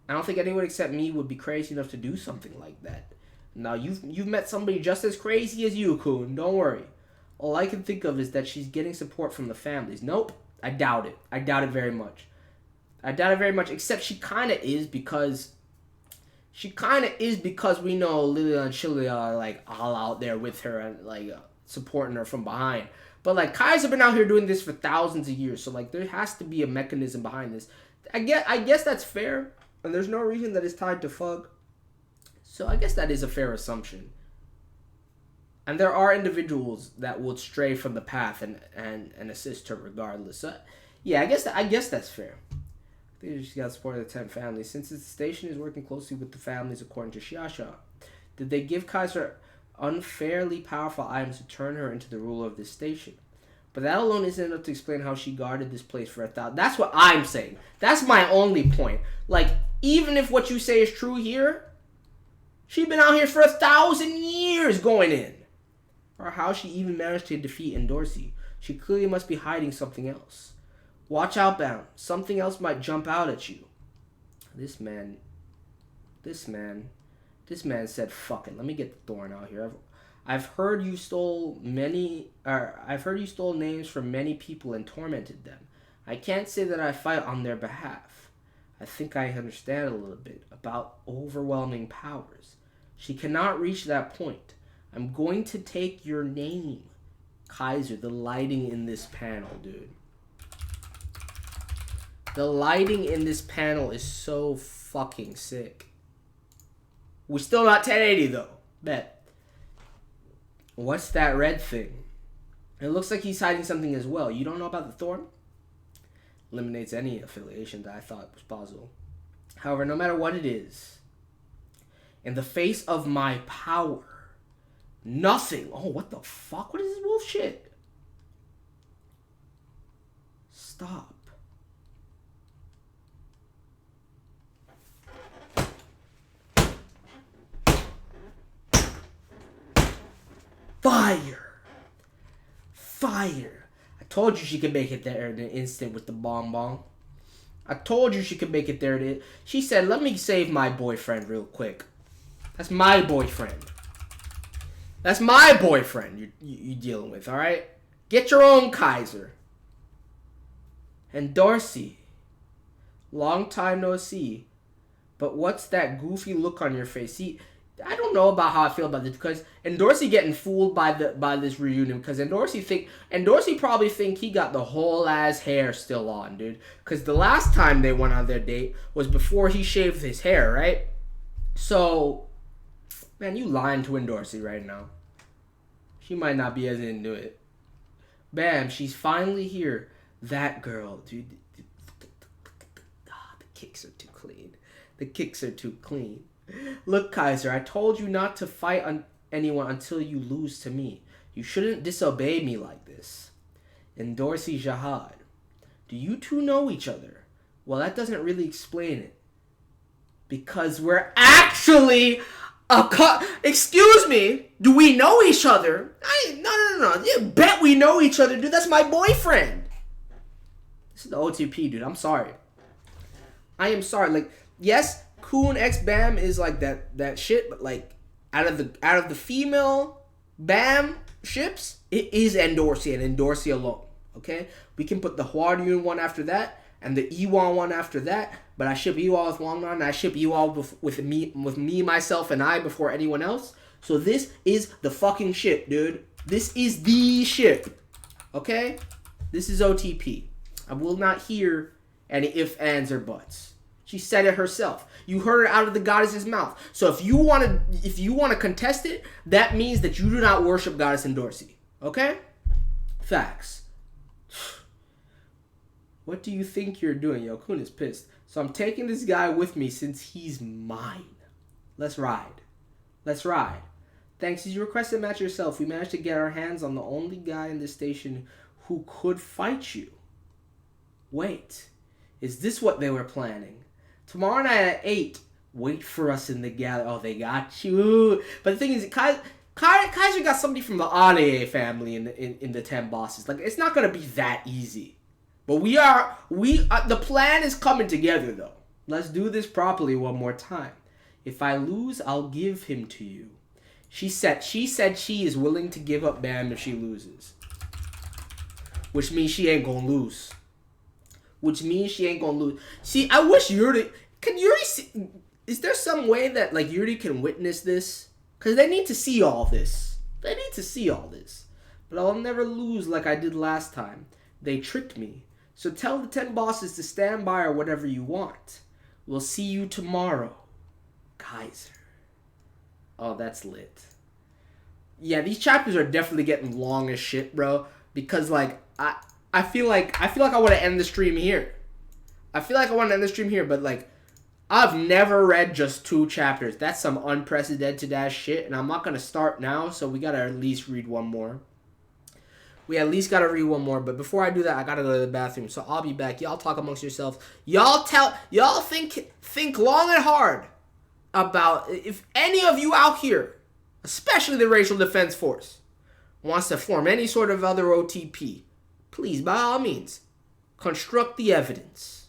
I don't think anyone except me would be crazy enough to do something like that. Now, you've met somebody just as crazy as you, Kun. Don't worry. All I can think of is that she's getting support from the families. Nope. I doubt it. I doubt it very much. Except she kind of is because we know Lilia and Shilia are like all out there with her and like supporting her from behind. But like Kai's been out here doing this for thousands of years, so like there has to be a mechanism behind this. I guess that's fair, and there's no reason that it's tied to Fug. So I guess that is a fair assumption. And there are individuals that would stray from the path and assist her regardless. So, yeah, I guess that's fair. I think she's got support of the 10 families. Since the station is working closely with the families according to Xiaxia, did they give Kaiser unfairly powerful items to turn her into the ruler of this station? But that alone isn't enough to explain how she guarded this place for 1,000. That's what I'm saying. That's my only point. Like, even if what you say is true here, she's been out here for 1,000 years going in. Or how she even managed to defeat Endorsi. She clearly must be hiding something else. Watch out, Bound. Something else might jump out at you. This man said, "Fuck it. Let me get the thorn out here. I've heard you stole names from many people and tormented them. I can't say that I fight on their behalf. I think I understand a little bit about overwhelming powers. She cannot reach that point. I'm going to take your name." Kaiser, the lighting in this panel, dude. The lighting in this panel is so fucking sick. We're still not 1080 though. Bet. What's that red thing? It looks like he's hiding something as well. You don't know about the thorn? Eliminates any affiliation that I thought was possible. However, no matter what it is, in the face of my power, nothing. Oh, what the fuck? What is this wolf shit? Stop. Fire. Fire. I told you she could make it there in an instant with the bonbon. I told you she could make it there. She said, "Let me save my boyfriend real quick." That's my boyfriend. That's my boyfriend you're dealing with, all right? Get your own Kaiser. And Dorsey, long time no see. But what's that goofy look on your face? See, I don't know about how I feel about this because Dorsey getting fooled by this reunion because Dorsey probably think he got the whole ass hair still on, dude. Because the last time they went on their date was before he shaved his hair, right? So, man, you lying to Dorsey right now. She might not be as into it. Bam, she's finally here. That girl, dude. The kicks are too clean. The kicks are too clean. Look, Kaiser, I told you not to fight anyone until you lose to me. You shouldn't disobey me like this. And Dorsey Jihad. Do you two know each other? Well, that doesn't really explain it. Because we're actually excuse me, do we know each other? No. You bet we know each other, dude. That's my boyfriend. This is the OTP, dude. I'm sorry. I am sorry. Like, yes, Kun X Bam is like that shit, but like out of the female Bam ships, it is Dorsey and Dorsey alone. Okay? We can put the Hwaryun one after that and the Iwan one after that. But I ship Iwan with Wangnan, and I ship Iwan with me, myself, and I before anyone else. So this is the fucking ship, dude. This is the ship. Okay? This is OTP. I will not hear any ifs, ands, or buts. She said it herself. You heard it out of the goddess's mouth. So if you want to contest it, that means that you do not worship Goddess Dorsey. Okay? Facts. What do you think you're doing? Yo, Kun is pissed. So I'm taking this guy with me since he's mine. Let's ride. Thanks as you requested match yourself, we managed to get our hands on the only guy in this station who could fight you. Wait, is this what they were planning? Tomorrow night at 8, wait for us in the gallery. Oh, they got you. But the thing is, Kaiser got somebody from the Ane family in the 10 bosses. Like, it's not going to be that easy. But the plan is coming together, though. Let's do this properly one more time. If I lose, I'll give him to you. She said she is willing to give up Bam if she loses. Which means she ain't gonna lose. See, I wish Yuri... Can Yuri see... Is there some way that, like, Yuri can witness this? Because they need to see all this. But I'll never lose like I did last time. They tricked me. So tell the 10 bosses to stand by or whatever you want. We'll see you tomorrow. Kaiser. Oh, that's lit. Yeah, these chapters are definitely getting long as shit, bro. Because, like, I feel like I want to end the stream here. But, like, I've never read just 2 chapters. That's some unprecedented ass shit, and I'm not gonna start now, so we gotta at least read one more. But before I do that, I gotta go to the bathroom. So I'll be back. Y'all talk amongst yourselves. Y'all think long and hard about if any of you out here, especially the Racial Defense Force, wants to form any sort of other OTP, please, by all means, construct the evidence.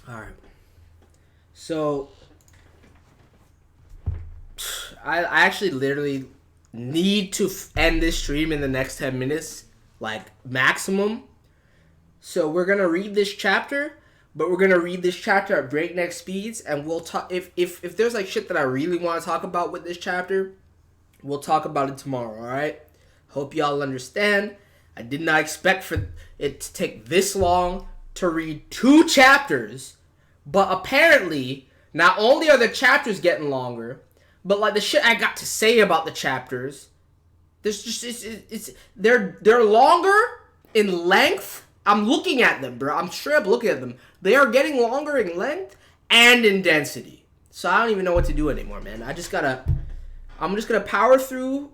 All right. So I actually literally need to end this stream in the next 10 minutes, like maximum. So we're going to read this chapter, but we're going to read this chapter at breakneck speeds, and we'll talk if there's like shit that I really want to talk about with this chapter, we'll talk about it tomorrow, all right? Hope y'all understand. I did not expect for it to take this long to read 2 chapters. But apparently, not only are the chapters getting longer, but like the shit I got to say about the chapters, there's just they're longer in length. I'm looking at them, bro. I'm straight up looking at them. They are getting longer in length and in density. So I don't even know what to do anymore, man. I'm just gonna power through.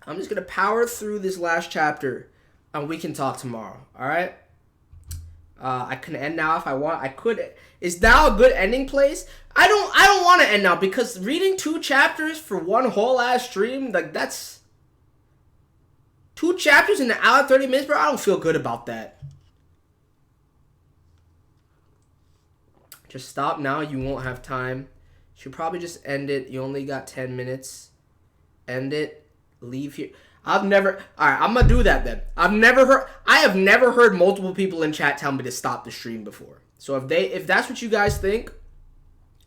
I'm just gonna power through this last chapter, and we can talk tomorrow. All right. I can end now if I want. I could. Is now a good ending place? I don't want to end now because reading 2 chapters for one whole ass stream, like that's 2 chapters in an hour 30 minutes, bro. I don't feel good about that. Just stop now. You won't have time. Should probably just end it. You only got 10 minutes. End it. Leave here. I've never... Alright, I'm gonna do that then. I have never heard multiple people in chat tell me to stop the stream before. So if that's what you guys think,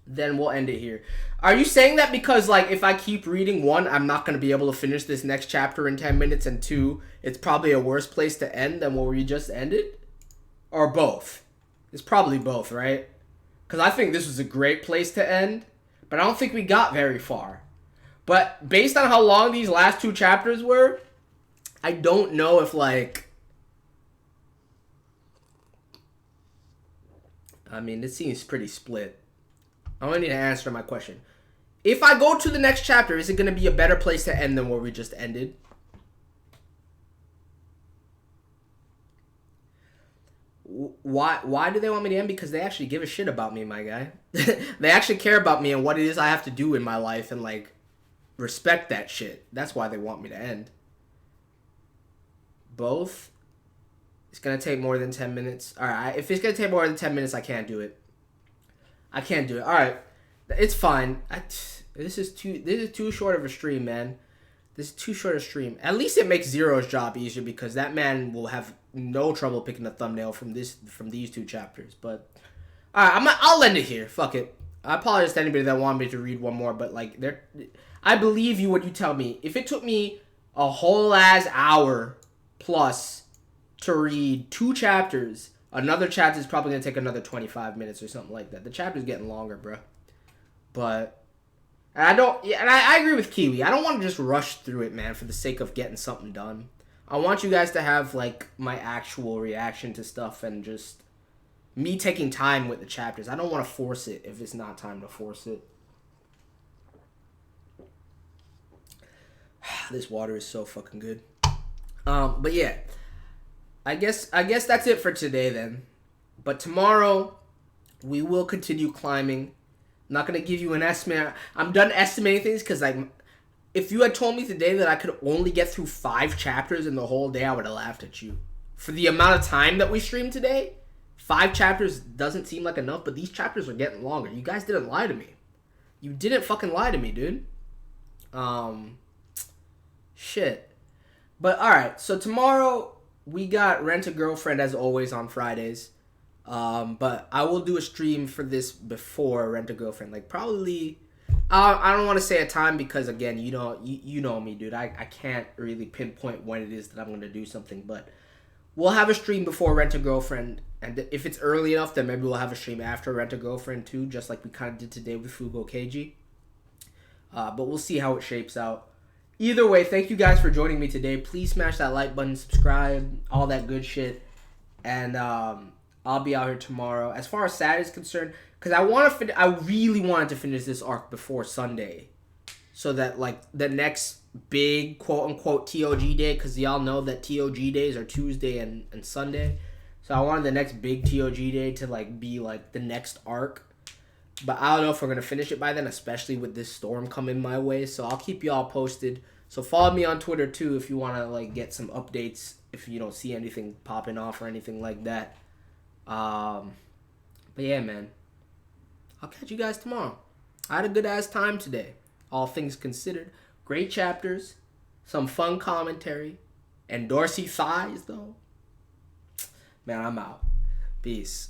then we'll end it here. Are you saying that because, like, if I keep reading, 1, I'm not gonna be able to finish this next chapter in 10 minutes, and 2, it's probably a worse place to end than where we just ended? Or both? It's probably both, right? Because I think this was a great place to end, but I don't think we got very far. But based on how long these last 2 chapters were, I don't know if, like... I mean, it seems pretty split. I only need to answer my question. If I go to the next chapter, is it going to be a better place to end than where we just ended? Why do they want me to end? Because they actually give a shit about me, my guy. They actually care about me and what it is I have to do in my life and, like, respect that shit. That's why they want me to end. Both. It's going to take more than 10 minutes. Alright, if it's going to take more than 10 minutes, I can't do it. I can't do it. Alright. It's fine. This is too short of a stream, man. This is too short a stream. At least it makes Zero's job easier because that man will have no trouble picking a thumbnail from these 2 chapters. But alright, I'll end it here. Fuck it. I apologize to anybody that wanted me to read one more, but like I believe you when you tell me. If it took me a whole ass hour plus to read 2 chapters, another chapter is probably gonna take another 25 minutes or something like that. The chapter's getting longer, bro. But I agree with Kiwi. I don't want to just rush through it, man, for the sake of getting something done. I want you guys to have, like, my actual reaction to stuff and just me taking time with the chapters. I don't want to force it if it's not time to force it. This water is so fucking good. But yeah. I guess that's it for today then. But tomorrow, we will continue climbing. I'm not going to give you an estimate. I'm done estimating things because, like, if you had told me today that I could only get through 5 chapters in the whole day, I would have laughed at you. For the amount of time that we streamed today, 5 chapters doesn't seem like enough, but these chapters are getting longer. You guys didn't lie to me. You didn't fucking lie to me, dude. Shit. But, alright, so tomorrow, we got Rent a Girlfriend as always on Fridays. But I will do a stream for this before Rent a Girlfriend. Like, probably... I don't want to say a time because, again, you know me, dude. I can't really pinpoint when it is that I'm going to do something. But we'll have a stream before Rent a Girlfriend. And if it's early enough, then maybe we'll have a stream after Rent a Girlfriend, too. Just like we kind of did today with Fugo Keiji. But we'll see how it shapes out. Either way, thank you guys for joining me today. Please smash that like button, subscribe, all that good shit. And I'll be out here tomorrow. As far as Saturday is concerned, because I really wanted to finish this arc before Sunday, so that like the next big quote unquote TOG day, because y'all know that TOG days are Tuesday and Sunday. So I wanted the next big TOG day to like be like the next arc. But I don't know if we're gonna finish it by then, especially with this storm coming my way. So I'll keep y'all posted. So follow me on Twitter too if you wanna like get some updates if you don't see anything popping off or anything like that. But yeah, man. I'll catch you guys tomorrow. I had a good ass time today. All things considered. Great chapters. Some fun commentary. And Dorsey thighs though. Man, I'm out. Peace.